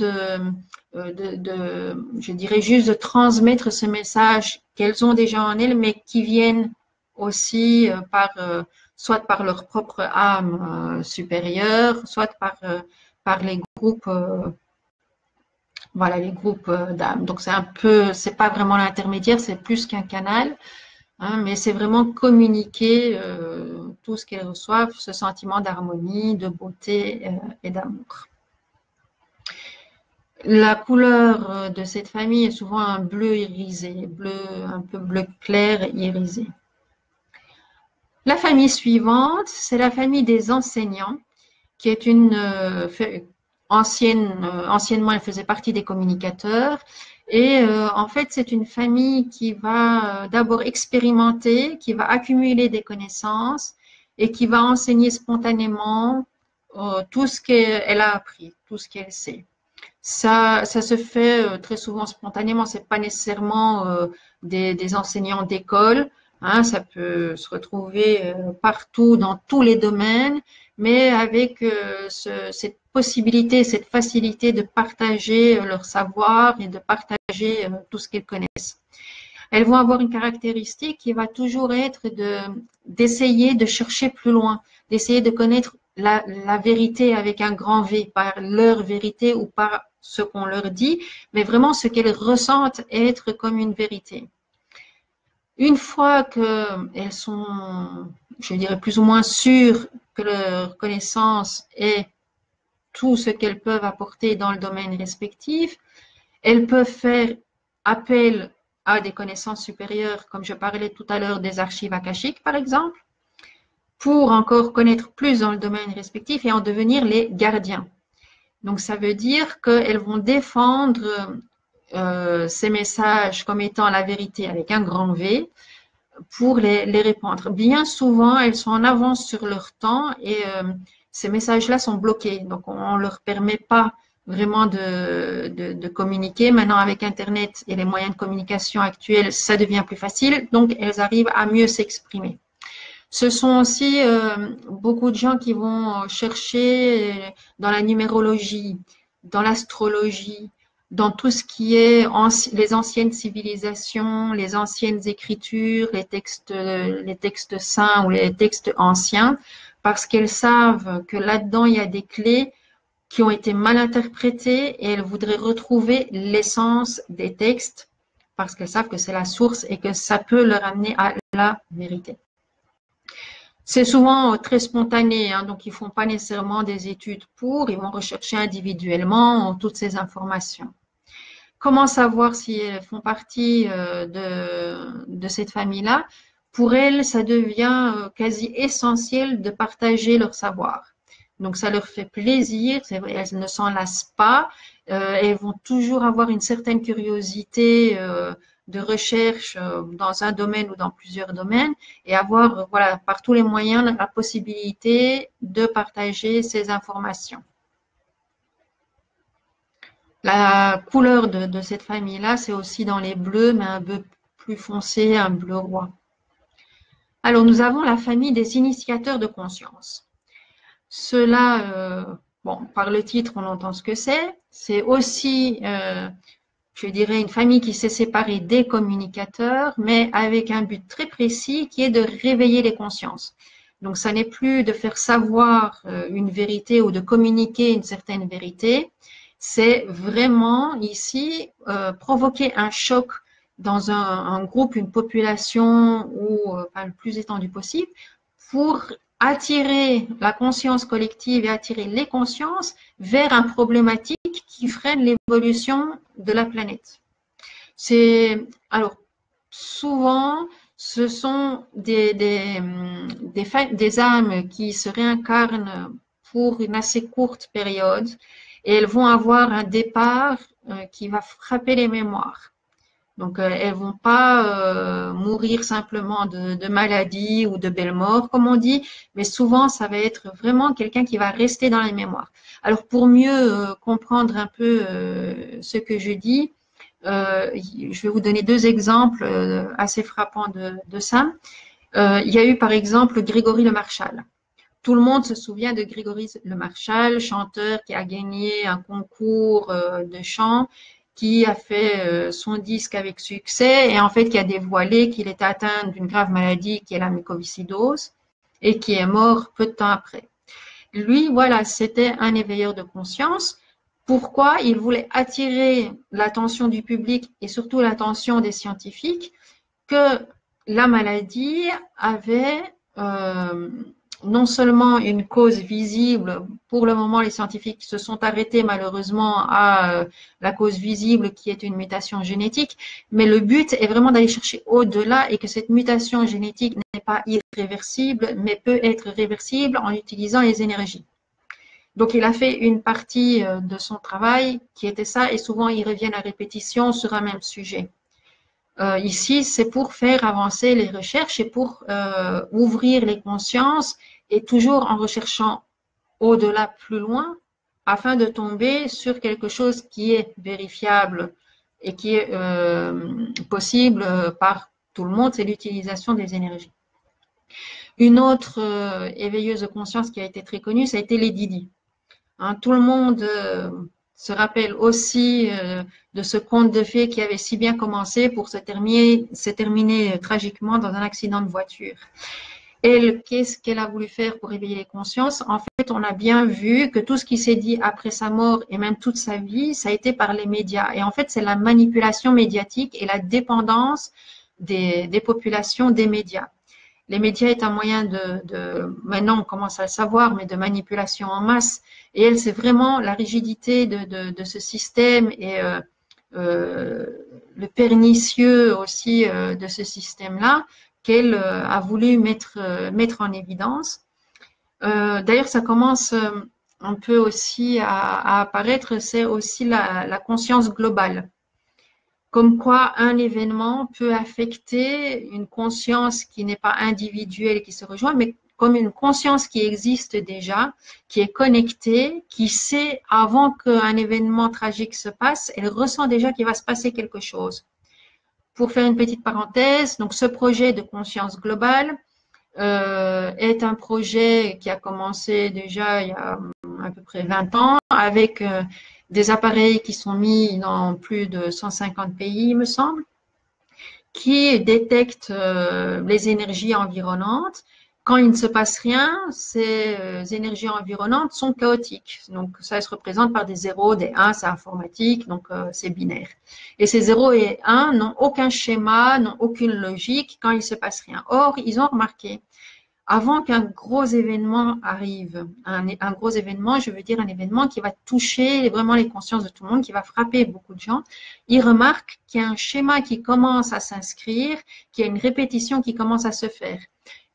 je dirais juste de transmettre ce message qu'elles ont déjà en elles, mais qui viennent aussi soit par leur propre âme supérieure, soit par les groupes, voilà, les groupes d'âmes. Donc c'est pas vraiment l'intermédiaire, c'est plus qu'un canal, hein, mais c'est vraiment communiquer tout ce qu'elles reçoivent, ce sentiment d'harmonie, de beauté et d'amour. La couleur de cette famille est souvent un bleu irisé, un peu bleu clair irisé. La famille suivante, c'est la famille des enseignants, qui est anciennement, elle faisait partie des communicateurs. Et en fait, c'est une famille qui va d'abord expérimenter, qui va accumuler des connaissances et qui va enseigner spontanément tout ce qu'elle a appris, tout ce qu'elle sait. Ça se fait très souvent spontanément. C'est pas nécessairement des enseignants d'école. Hein, ça peut se retrouver partout dans tous les domaines, mais avec cette possibilité, cette facilité de partager leur savoir et de partager tout ce qu'elles connaissent. Elles vont avoir une caractéristique qui va toujours être d'essayer de chercher plus loin, d'essayer de connaître la vérité avec un grand V, par leur vérité ou par ce qu'on leur dit, mais vraiment ce qu'elles ressentent être comme une vérité. Une fois qu'elles sont, je dirais, plus ou moins sûres que leur connaissance est tout ce qu'elles peuvent apporter dans le domaine respectif, elles peuvent faire appel à des connaissances supérieures, comme je parlais tout à l'heure des archives akashiques, par exemple, pour encore connaître plus dans le domaine respectif et en devenir les gardiens. Donc, ça veut dire qu'elles vont défendre ces messages comme étant la vérité avec un grand V pour les répandre. Bien souvent, elles sont en avance sur leur temps et ces messages-là sont bloqués. Donc, on ne leur permet pas vraiment de communiquer. Maintenant, avec Internet et les moyens de communication actuels, ça devient plus facile. Donc, elles arrivent à mieux s'exprimer. Ce sont aussi beaucoup de gens qui vont chercher dans la numérologie, dans l'astrologie, dans tout ce qui est les anciennes civilisations, les anciennes écritures, les textes saints ou les textes anciens, parce qu'elles savent que là-dedans, il y a des clés qui ont été mal interprétées et elles voudraient retrouver l'essence des textes parce qu'elles savent que c'est la source et que ça peut leur amener à la vérité. C'est souvent très spontané, hein, donc ils ne font pas nécessairement des études pour, ils vont rechercher individuellement toutes ces informations. Comment savoir si elles font partie de cette famille-là? Pour elles, ça devient quasi essentiel de partager leur savoir. Donc, ça leur fait plaisir, elles ne s'en lassent pas, elles vont toujours avoir une certaine curiosité de recherche dans un domaine ou dans plusieurs domaines et avoir, voilà, par tous les moyens, la possibilité de partager ces informations. La couleur de cette famille-là, c'est aussi dans les bleus, mais un peu plus foncé, un bleu roi. Alors, nous avons la famille des initiateurs de conscience. Cela, bon, par le titre, on entend ce que c'est. C'est aussi, je dirais, une famille qui s'est séparée des communicateurs, mais avec un but très précis qui est de réveiller les consciences. Donc, ça n'est plus de faire savoir une vérité ou de communiquer une certaine vérité. C'est vraiment ici provoquer un choc dans un groupe, une population ou enfin, le plus étendu possible pour attirer la conscience collective et attirer les consciences vers un problématique qui freine l'évolution de la planète. Alors, souvent, ce sont des âmes qui se réincarnent pour une assez courte période et elles vont avoir un départ qui va frapper les mémoires. Donc, elles vont pas mourir simplement de maladie ou de belle mort, comme on dit, mais souvent, ça va être vraiment quelqu'un qui va rester dans les mémoires. Alors, pour mieux comprendre un peu ce que je dis, je vais vous donner deux exemples assez frappants de ça. Il y a eu, par exemple, Grégory Le Marchal. Tout le monde se souvient de Grégory Le Marchal, chanteur qui a gagné un concours de chant, qui a fait son disque avec succès et en fait qui a dévoilé qu'il était atteint d'une grave maladie qui est la mucoviscidose et qui est mort peu de temps après. Lui, voilà, c'était un éveilleur de conscience. Pourquoi? Il voulait attirer l'attention du public et surtout l'attention des scientifiques que la maladie avait non seulement une cause visible, pour le moment les scientifiques se sont arrêtés malheureusement à la cause visible qui est une mutation génétique, mais le but est vraiment d'aller chercher au-delà et que cette mutation génétique n'est pas irréversible, mais peut être réversible en utilisant les énergies. Donc il a fait une partie de son travail qui était ça et souvent il revient à répétition sur un même sujet. Ici, c'est pour faire avancer les recherches et pour ouvrir les consciences et toujours en recherchant au-delà, plus loin, afin de tomber sur quelque chose qui est vérifiable et qui est possible par tout le monde, c'est l'utilisation des énergies. Une autre éveilleuse de conscience qui a été très connue, ça a été Lady Di. Hein, tout le monde se rappelle aussi de ce conte de fées qui avait si bien commencé pour se terminer tragiquement dans un accident de voiture. Elle, qu'est-ce qu'elle a voulu faire pour éveiller les consciences? En fait, on a bien vu que tout ce qui s'est dit après sa mort et même toute sa vie, ça a été par les médias. Et en fait, c'est la manipulation médiatique et la dépendance des populations des médias. Les médias est un moyen maintenant on commence à le savoir, mais de manipulation en masse. Et elle, c'est vraiment la rigidité de ce système et le pernicieux aussi de ce système-là qu'elle a voulu mettre en évidence. D'ailleurs, ça commence un peu aussi à apparaître, c'est aussi la conscience globale. Comme quoi un événement peut affecter une conscience qui n'est pas individuelle et qui se rejoint, mais comme une conscience qui existe déjà, qui est connectée, qui sait avant qu'un événement tragique se passe, elle ressent déjà qu'il va se passer quelque chose. Pour faire une petite parenthèse, donc ce projet de conscience globale est un projet qui a commencé déjà il y a à peu près 20 ans avec des appareils qui sont mis dans plus de 150 pays, il me semble, qui détectent les énergies environnantes. Quand il ne se passe rien, ces énergies environnantes sont chaotiques. Donc, ça se représente par des 0, des 1, c'est informatique, donc c'est binaire. Et ces 0 et 1 n'ont aucun schéma, n'ont aucune logique quand il ne se passe rien. Or, ils ont remarqué avant qu'un gros événement arrive, un gros événement, je veux dire un événement qui va toucher vraiment les consciences de tout le monde, qui va frapper beaucoup de gens, ils remarquent qu'il y a un schéma qui commence à s'inscrire, qu'il y a une répétition qui commence à se faire.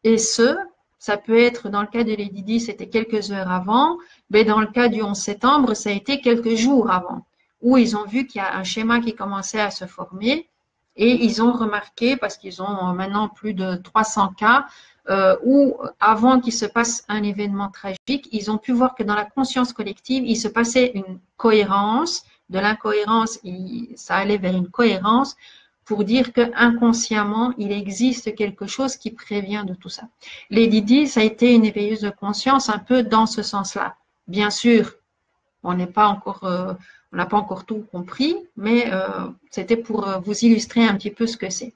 Et ça peut être, dans le cas de Lady Di, c'était quelques heures avant, mais dans le cas du 11 septembre, ça a été quelques jours avant, où ils ont vu qu'il y a un schéma qui commençait à se former, et ils ont remarqué, parce qu'ils ont maintenant plus de 300 cas, où avant qu'il se passe un événement tragique, ils ont pu voir que dans la conscience collective, il se passait une cohérence. De l'incohérence, ça allait vers une cohérence pour dire que inconsciemment, il existe quelque chose qui prévient de tout ça. Lady Di, ça a été une éveilleuse de conscience un peu dans ce sens-là. Bien sûr, on n'est pas encore, on n'a pas encore tout compris, mais c'était pour vous illustrer un petit peu ce que c'est.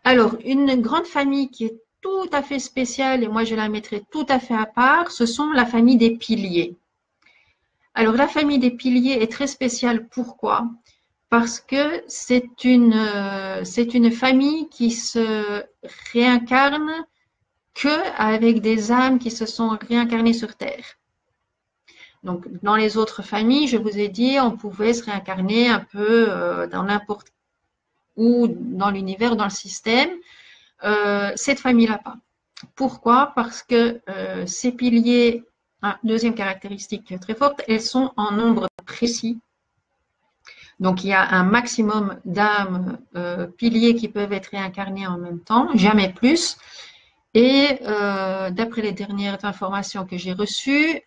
Alors, une grande famille qui est tout à fait spéciale, et moi je la mettrai tout à fait à part, ce sont la famille des piliers. Alors, la famille des piliers est très spéciale. Pourquoi? Parce que c'est une famille qui se réincarne que avec des âmes qui se sont réincarnées sur Terre. Donc, dans les autres familles, je vous ai dit, on pouvait se réincarner un peu dans n'importe où dans l'univers, dans le système. Cette famille-là pas. Pourquoi? Parce que ces piliers, deuxième caractéristique très forte, elles sont en nombre précis. Donc, il y a un maximum d'âmes piliers qui peuvent être réincarnées en même temps, jamais plus. Et d'après les dernières informations que j'ai reçues,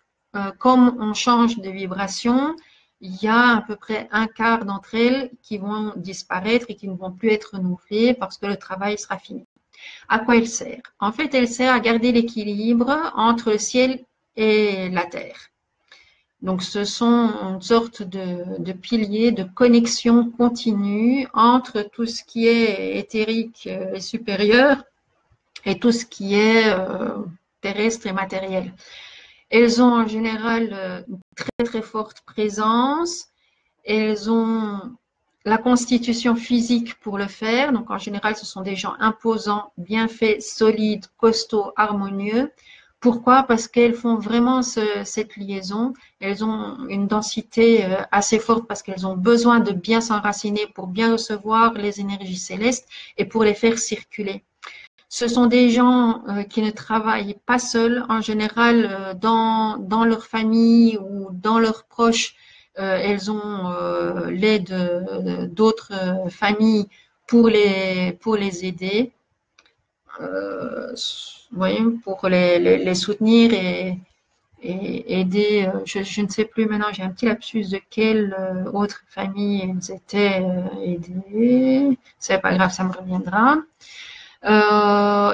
comme on change de vibration, il y a à peu près un quart d'entre elles qui vont disparaître et qui ne vont plus être renouvelées parce que le travail sera fini. À quoi elle sert? En fait, elle sert à garder l'équilibre entre le ciel et la terre. Donc, ce sont une sorte de piliers, de connexion continue entre tout ce qui est éthérique et supérieur et tout ce qui est terrestre et matériel. Elles ont en général une très très forte présence. Elles ont la constitution physique pour le faire. Donc en général, ce sont des gens imposants, bien faits, solides, costauds, harmonieux. Pourquoi? Parce qu'elles font vraiment cette liaison. Elles ont une densité assez forte parce qu'elles ont besoin de bien s'enraciner pour bien recevoir les énergies célestes et pour les faire circuler. Ce sont des gens qui ne travaillent pas seuls. En général, dans leur famille ou dans leurs proches, elles ont l'aide d'autres familles pour les aider, pour les soutenir et aider. Je ne sais plus maintenant, j'ai un petit lapsus de quelle autre famille elles étaient aidées. C'est pas grave, ça me reviendra.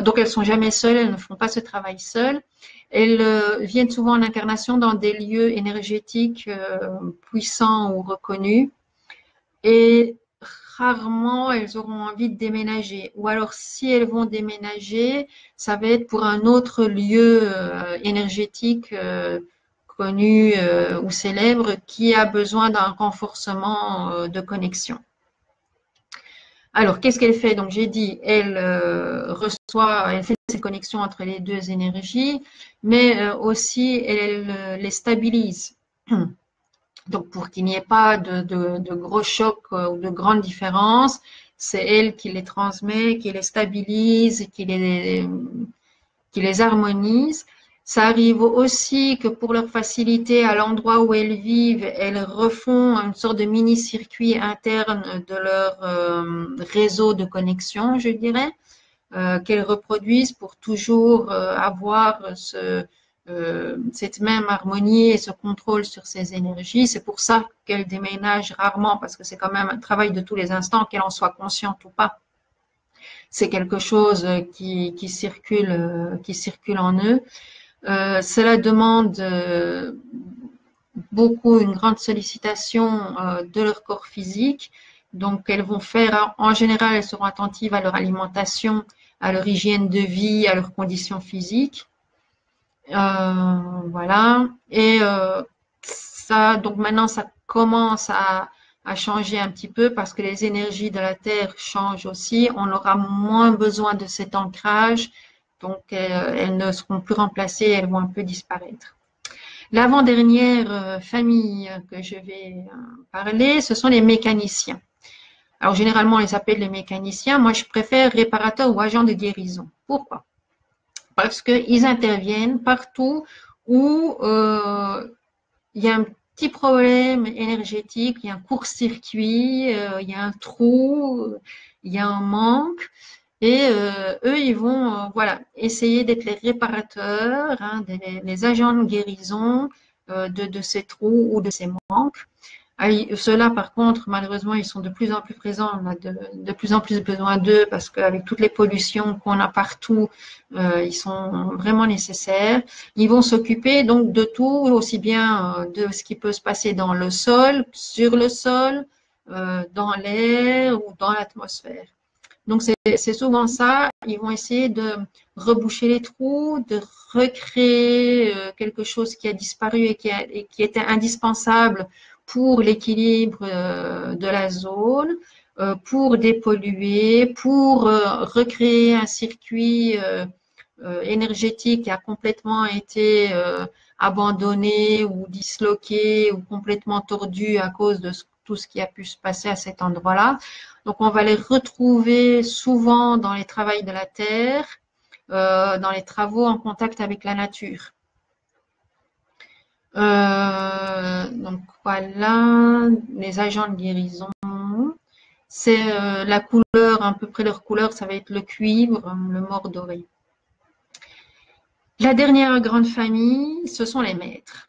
Donc elles sont jamais seules, elles ne font pas ce travail seules. Elles viennent souvent en incarnation dans des lieux énergétiques puissants ou reconnus et rarement elles auront envie de déménager. Ou alors si elles vont déménager, ça va être pour un autre lieu énergétique connu ou célèbre qui a besoin d'un renforcement de connexion. Alors, qu'est-ce qu'elle fait? Donc, j'ai dit, elle elle fait cette connexion entre les deux énergies, mais aussi, elle les stabilise. Donc, pour qu'il n'y ait pas de gros chocs ou de grandes différences, c'est elle qui les transmet, qui les stabilise, qui les harmonise. Ça arrive aussi que pour leur facilité à l'endroit où elles vivent, elles refont une sorte de mini-circuit interne de leur réseau de connexion, je dirais, qu'elles reproduisent pour toujours avoir cette même harmonie et ce contrôle sur ces énergies. C'est pour ça qu'elles déménagent rarement, parce que c'est quand même un travail de tous les instants, qu'elles en soient conscientes ou pas. C'est quelque chose qui circule en eux. Cela demande beaucoup, une grande sollicitation de leur corps physique. Donc, elles vont faire, en général, elles seront attentives à leur alimentation, à leur hygiène de vie, à leurs conditions physiques. Voilà. Et ça, donc maintenant, ça commence à changer un petit peu parce que les énergies de la Terre changent aussi. On aura moins besoin de cet ancrage. Donc, elles ne seront plus remplacées, elles vont un peu disparaître. L'avant-dernière famille que je vais parler, ce sont les mécaniciens. Alors, généralement, on les appelle les mécaniciens. Moi, je préfère réparateurs ou agents de guérison. Pourquoi? Parce qu'ils interviennent partout où il y a un petit problème énergétique, il y a un court-circuit, il y a un trou, il y a un manque. Et eux, ils vont voilà, essayer d'être les réparateurs, hein, les agents de guérison de ces trous ou de ces manques. Ceux-là, par contre, malheureusement, ils sont de plus en plus présents. On a de plus en plus besoin d'eux parce qu'avec toutes les pollutions qu'on a partout, ils sont vraiment nécessaires. Ils vont s'occuper donc de tout, aussi bien de ce qui peut se passer dans le sol, sur le sol, dans l'air ou dans l'atmosphère. Donc, c'est souvent ça. Ils vont essayer de reboucher les trous, de recréer quelque chose qui a disparu et qui était indispensable pour l'équilibre de la zone, pour dépolluer, pour recréer un circuit énergétique qui a complètement été abandonné ou disloqué ou complètement tordu à cause de tout ce qui a pu se passer à cet endroit-là. Donc, on va les retrouver souvent dans les travaux de la terre, dans les travaux en contact avec la nature. Donc, voilà, les agents de guérison. C'est la couleur, à peu près leur couleur, ça va être le cuivre, le mort doré. La dernière grande famille, ce sont les maîtres.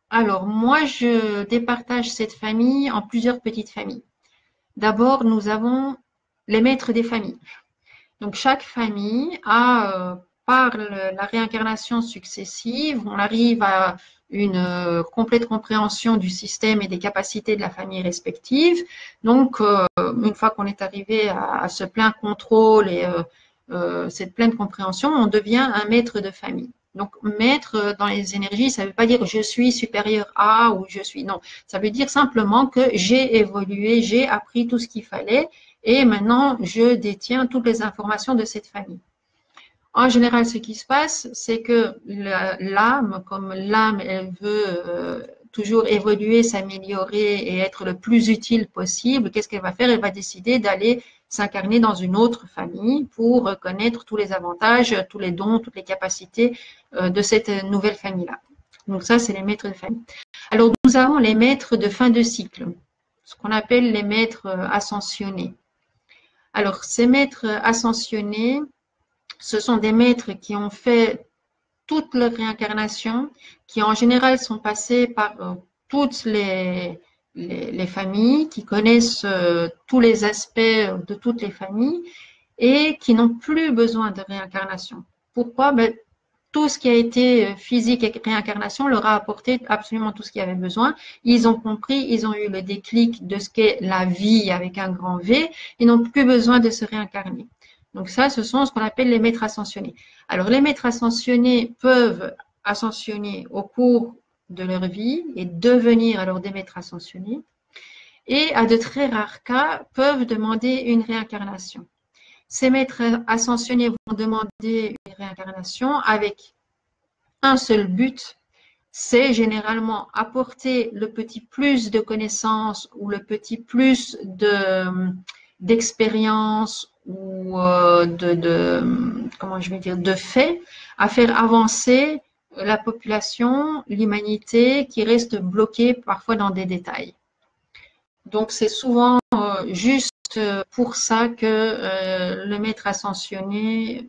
Alors, moi, je départage cette famille en plusieurs petites familles. D'abord, nous avons les maîtres des familles. Donc, chaque famille a, par la réincarnation successive, on arrive à une complète compréhension du système et des capacités de la famille respective. Donc, une fois qu'on est arrivé à ce plein contrôle et cette pleine compréhension, on devient un maître de famille. Donc, maître dans les énergies, ça ne veut pas dire je suis supérieur à ou je suis. Non, ça veut dire simplement que j'ai évolué, j'ai appris tout ce qu'il fallait et maintenant je détiens toutes les informations de cette famille. En général, ce qui se passe, c'est que l'âme, comme l'âme, elle veut toujours évoluer, s'améliorer et être le plus utile possible, qu'est-ce qu'elle va faire? Elle va décider d'aller s'incarner dans une autre famille pour connaître tous les avantages, tous les dons, toutes les capacités de cette nouvelle famille-là. Donc ça, c'est les maîtres de famille. Alors, nous avons les maîtres de fin de cycle, ce qu'on appelle les maîtres ascensionnés. Alors, ces maîtres ascensionnés, ce sont des maîtres qui ont fait toute leur réincarnation, qui en général sont passés par toutes les familles, qui connaissent tous les aspects de toutes les familles et qui n'ont plus besoin de réincarnation. Pourquoi? Ben, tout ce qui a été physique et réincarnation leur a apporté absolument tout ce qu'ils avaient besoin. Ils ont compris, ils ont eu le déclic de ce qu'est la vie avec un grand V. Ils n'ont plus besoin de se réincarner. Donc ça, ce sont ce qu'on appelle les maîtres ascensionnés. Alors, les maîtres ascensionnés peuvent ascensionner au cours de leur vie et devenir alors des maîtres ascensionnés. Et à de très rares cas, peuvent demander une réincarnation. Ces maîtres ascensionnés vont demander une réincarnation avec un seul but, c'est généralement apporter le petit plus de connaissances ou le petit plus d'expérience ou comment je vais dire, de faits à faire avancer la population, l'humanité qui reste bloquée parfois dans des détails. Donc c'est souvent juste pour ça que le maître ascensionné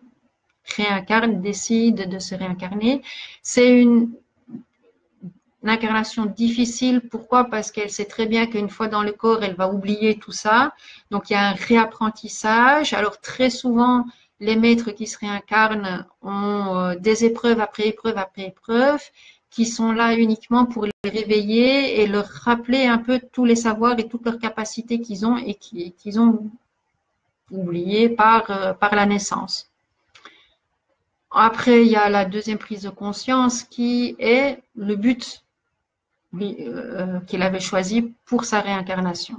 réincarne, décide de se réincarner. C'est une incarnation difficile. Pourquoi? Parce qu'elle sait très bien qu'une fois dans le corps, elle va oublier tout ça. Donc, il y a un réapprentissage. Alors, très souvent, les maîtres qui se réincarnent ont des épreuves après épreuves après épreuves qui sont là uniquement pour les réveiller et leur rappeler un peu tous les savoirs et toutes leurs capacités qu'ils ont et qu'ils ont oubliées par la naissance. Après, il y a la deuxième prise de conscience qui est le but qu'il avait choisi pour sa réincarnation.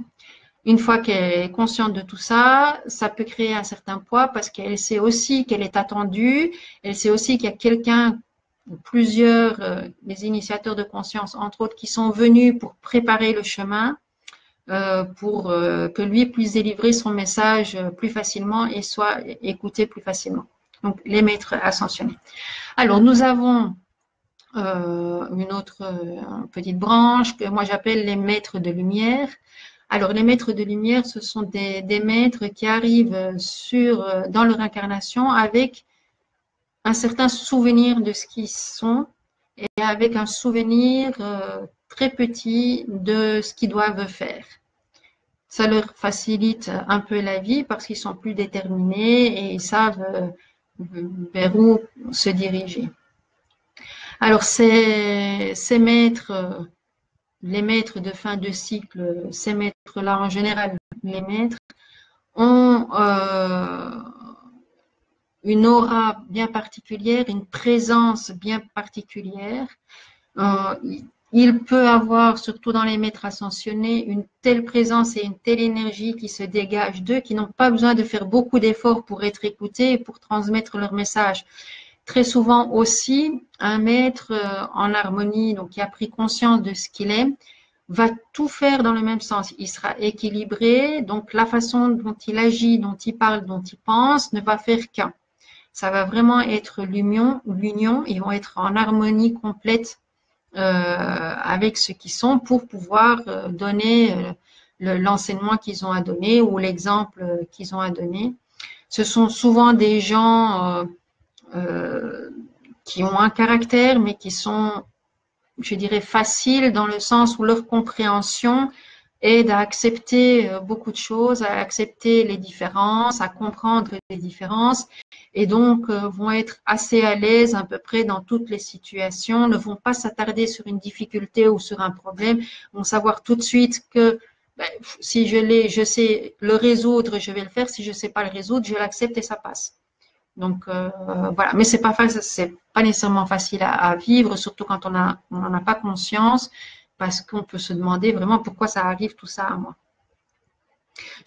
Une fois qu'elle est consciente de tout ça, ça peut créer un certain poids parce qu'elle sait aussi qu'elle est attendue, elle sait aussi qu'il y a quelqu'un, plusieurs, les initiateurs de conscience, entre autres, qui sont venus pour préparer le chemin, pour que lui puisse délivrer son message plus facilement et soit écouté plus facilement. Donc, les maîtres ascensionnés. Alors, nous avons une autre petite branche que moi j'appelle les maîtres de lumière. Alors, les maîtres de lumière, ce sont des maîtres qui arrivent dans leur incarnation avec un certain souvenir de ce qu'ils sont et avec un souvenir très petit de ce qu'ils doivent faire. Ça leur facilite un peu la vie parce qu'ils sont plus déterminés et ils savent vers où se diriger. Alors, ces maîtres, les maîtres de fin de cycle, ces maîtres-là, en général, les maîtres, ont une aura bien particulière, une présence bien particulière. Il peut avoir, surtout dans les maîtres ascensionnés, une telle présence et une telle énergie qui se dégage d'eux, qui n'ont pas besoin de faire beaucoup d'efforts pour être écoutés et pour transmettre leur message. Très souvent aussi, un maître en harmonie, donc qui a pris conscience de ce qu'il est, va tout faire dans le même sens. Il sera équilibré, donc la façon dont il agit, dont il parle, dont il pense ne va faire qu'un. Ça va vraiment être l'union, ils vont être en harmonie complète avec ce qu'ils sont pour pouvoir donner l'enseignement qu'ils ont à donner ou l'exemple qu'ils ont à donner. Ce sont souvent des gens qui ont un caractère, mais qui sont, je dirais, faciles dans le sens où leur compréhension aide à accepter beaucoup de choses, à accepter les différences, à comprendre les différences, et donc vont être assez à l'aise à peu près dans toutes les situations, ne vont pas s'attarder sur une difficulté ou sur un problème, vont savoir tout de suite que si je sais le résoudre, je vais le faire, si je ne sais pas le résoudre, je l'accepte et ça passe. Donc voilà, mais c'est pas nécessairement facile à vivre, surtout quand on n'en a pas conscience, parce qu'on peut se demander vraiment pourquoi ça arrive tout ça à moi.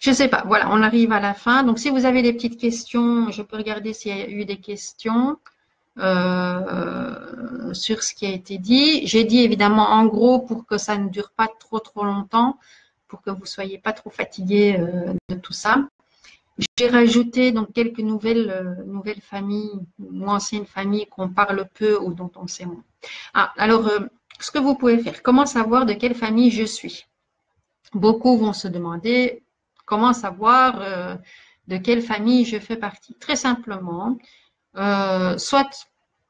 Je sais pas, voilà, on arrive à la fin. Donc si vous avez des petites questions, je peux regarder s'il y a eu des questions sur ce qui a été dit. J'ai dit évidemment en gros pour que ça ne dure pas trop longtemps, pour que vous soyez pas trop fatigués de tout ça. J'ai rajouté donc quelques nouvelles familles ou anciennes familles qu'on parle peu ou dont on sait moins. Alors, ce que vous pouvez faire, comment savoir de quelle famille je suis? Beaucoup vont se demander comment savoir de quelle famille je fais partie. Très simplement, soit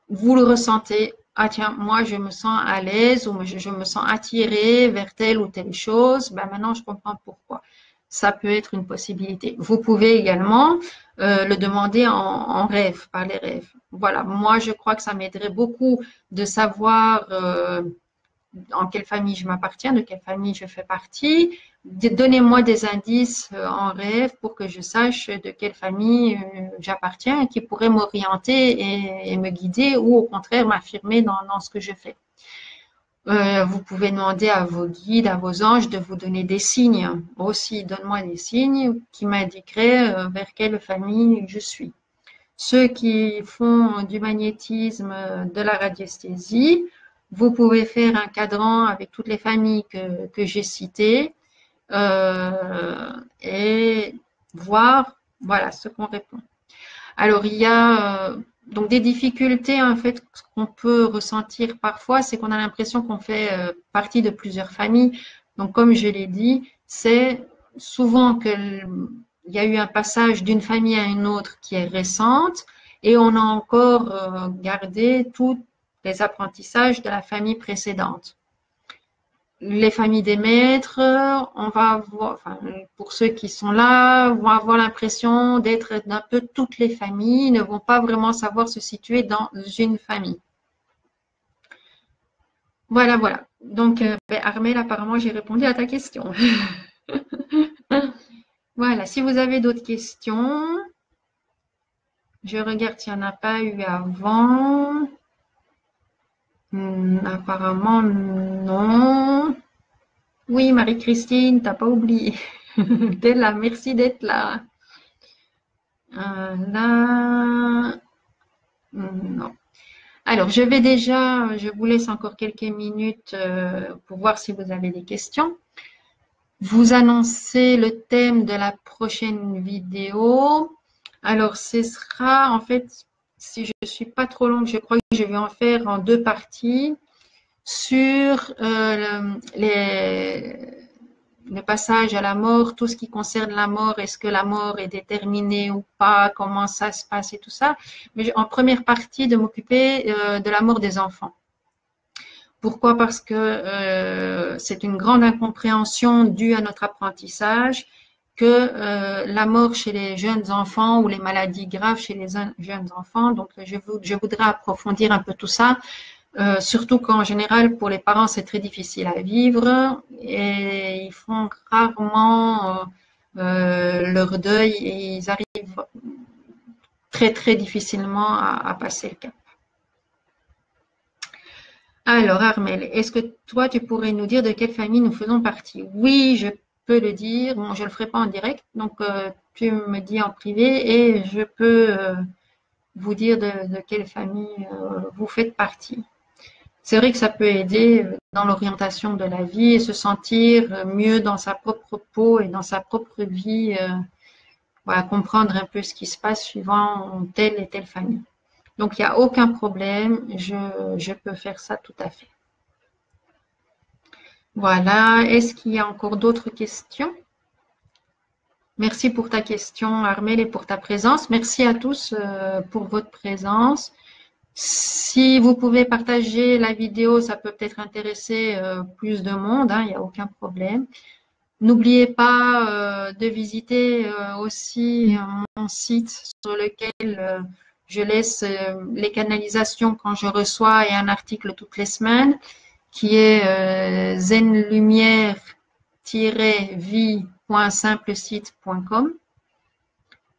vous le ressentez, ah tiens, moi je me sens à l'aise ou je me sens attirée vers telle ou telle chose, ben maintenant je comprends pourquoi. Ça peut être une possibilité. Vous pouvez également le demander en rêve, par les rêves. Voilà, moi je crois que ça m'aiderait beaucoup de savoir en quelle famille je m'appartiens, de quelle famille je fais partie. Donnez-moi des indices en rêve pour que je sache de quelle famille j'appartiens et qui pourrait m'orienter et me guider ou au contraire m'affirmer dans ce que je fais. Vous pouvez demander à vos guides, à vos anges de vous donner des signes. Aussi, donne-moi des signes qui m'indiqueraient vers quelle famille je suis. Ceux qui font du magnétisme, de la radiesthésie, vous pouvez faire un cadran avec toutes les familles que j'ai citées et voir, voilà ce qu'on répond. Alors, il y a donc des difficultés, en fait, qu'on peut ressentir parfois, c'est qu'on a l'impression qu'on fait partie de plusieurs familles. Donc, comme je l'ai dit, c'est souvent qu'il y a eu un passage d'une famille à une autre qui est récente et on a encore gardé tous les apprentissages de la famille précédente. Les familles des maîtres, on va avoir, enfin, pour ceux qui sont là, vont avoir l'impression d'être d'un peu toutes les familles, ne vont pas vraiment savoir se situer dans une famille. Voilà, voilà. Donc, Armel, apparemment, j'ai répondu à ta question. Voilà, si vous avez d'autres questions, je regarde s'il n'y en a pas eu avant. Apparemment, non. Oui, Marie-Christine, t'as pas oublié. T'es là, merci d'être là. Là, non. Alors, je vous laisse encore quelques minutes pour voir si vous avez des questions. Vous annoncez le thème de la prochaine vidéo. Alors, ce sera, en fait, si je ne suis pas trop longue, je crois que je vais en faire en 2 parties sur le passage à la mort, tout ce qui concerne la mort, est-ce que la mort est déterminée ou pas, comment ça se passe et tout ça. Mais en première partie, de m'occuper de la mort des enfants. Pourquoi? Parce que c'est une grande incompréhension due à notre apprentissage que la mort chez les jeunes enfants ou les maladies graves chez les jeunes enfants. Donc, je voudrais approfondir un peu tout ça. Surtout qu'en général, pour les parents, c'est très difficile à vivre et ils font rarement leur deuil et ils arrivent très, très difficilement à passer le cap. Alors, Armel, est-ce que toi, tu pourrais nous dire de quelle famille nous faisons partie? Oui, je peux le dire. Bon, je ne le ferai pas en direct, donc tu me dis en privé et je peux vous dire de quelle famille vous faites partie. C'est vrai que ça peut aider dans l'orientation de la vie et se sentir mieux dans sa propre peau et dans sa propre vie, voilà, comprendre un peu ce qui se passe suivant telle et telle famille. Donc, il n'y a aucun problème, je peux faire ça tout à fait. Voilà, est-ce qu'il y a encore d'autres questions? Merci pour ta question, Armel, et pour ta présence. Merci à tous pour votre présence. Si vous pouvez partager la vidéo, ça peut peut-être intéresser plus de monde, hein, il n'y a aucun problème. N'oubliez pas de visiter aussi mon site sur lequel je laisse les canalisations quand je reçois et un article toutes les semaines qui est zenlumière-vie.simplesite.com.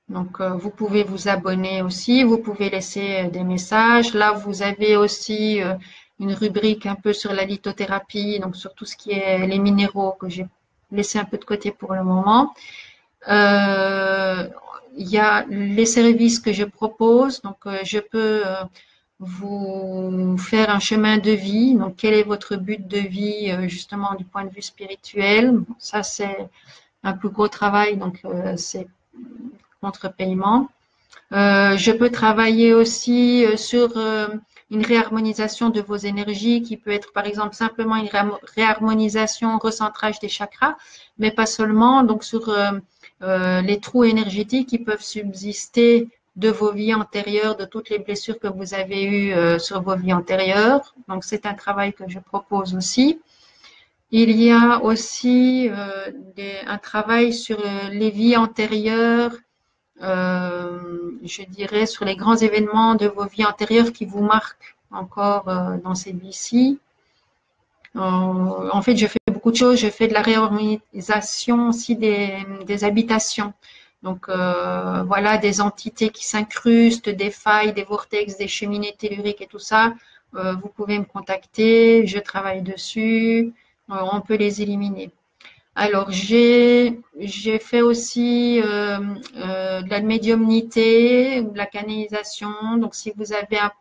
Donc, vous pouvez vous abonner aussi, vous pouvez laisser des messages. Là, vous avez aussi une rubrique un peu sur la lithothérapie, donc sur tout ce qui est les minéraux que j'ai laissé un peu de côté pour le moment. Il y a les services que je propose, donc je peux vous faire un chemin de vie. Donc, quel est votre but de vie justement du point de vue spirituel? Ça, c'est un plus gros travail, donc c'est contre-paiement. Je peux travailler aussi sur une réharmonisation de vos énergies qui peut être par exemple simplement une réharmonisation, recentrage des chakras, mais pas seulement, donc sur les trous énergétiques qui peuvent subsister de vos vies antérieures, de toutes les blessures que vous avez eues sur vos vies antérieures. Donc c'est un travail que je propose aussi. Il y a aussi un travail sur les vies antérieures, je dirais, sur les grands événements de vos vies antérieures qui vous marquent encore dans cette vie-ci. En fait, je fais beaucoup de choses. Je fais de la réorganisation aussi des habitations. Donc, voilà, des entités qui s'incrustent, des failles, des vortex, des cheminées telluriques et tout ça. Vous pouvez me contacter. Je travaille dessus. On peut les éliminer. Alors, j'ai fait aussi de la médiumnité ou de la canalisation. Donc, si vous avez un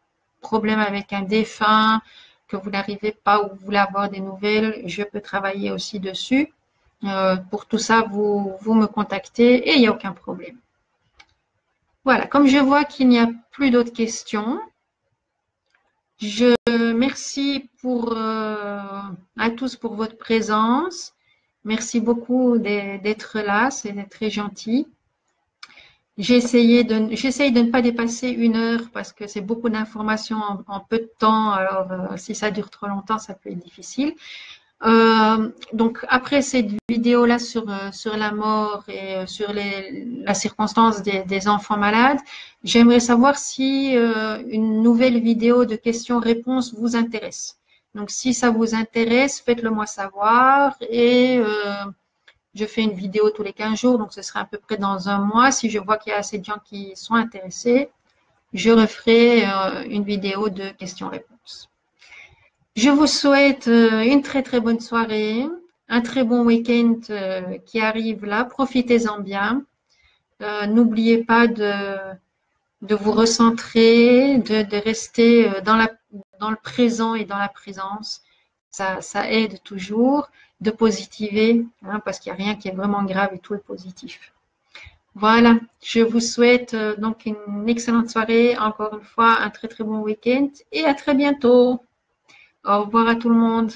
problème avec un défunt, que vous n'arrivez pas ou vous voulez avoir des nouvelles, je peux travailler aussi dessus. Pour tout ça, vous me contactez et il n'y a aucun problème. Voilà, comme je vois qu'il n'y a plus d'autres questions, je merci à tous pour votre présence. Merci beaucoup d'être là, c'est très gentil. J'essaye de ne pas dépasser 1 heure parce que c'est beaucoup d'informations en peu de temps. Alors, si ça dure trop longtemps, ça peut être difficile. Donc, après cette vidéo-là sur la mort et sur la circonstance des enfants malades, j'aimerais savoir si une nouvelle vidéo de questions-réponses vous intéresse. Donc, si ça vous intéresse, faites-le moi savoir et je fais une vidéo tous les 15 jours, donc ce sera à peu près dans un mois. Si je vois qu'il y a assez de gens qui sont intéressés, je referai une vidéo de questions-réponses. Je vous souhaite une très très bonne soirée, un très bon week-end qui arrive là. Profitez-en bien. N'oubliez pas de vous recentrer, de rester dans le présent et dans la présence. Ça aide toujours de positiver, hein, parce qu'il n'y a rien qui est vraiment grave et tout est positif. Voilà, je vous souhaite donc une excellente soirée, encore une fois un très très bon week-end et à très bientôt. Au revoir à tout le monde.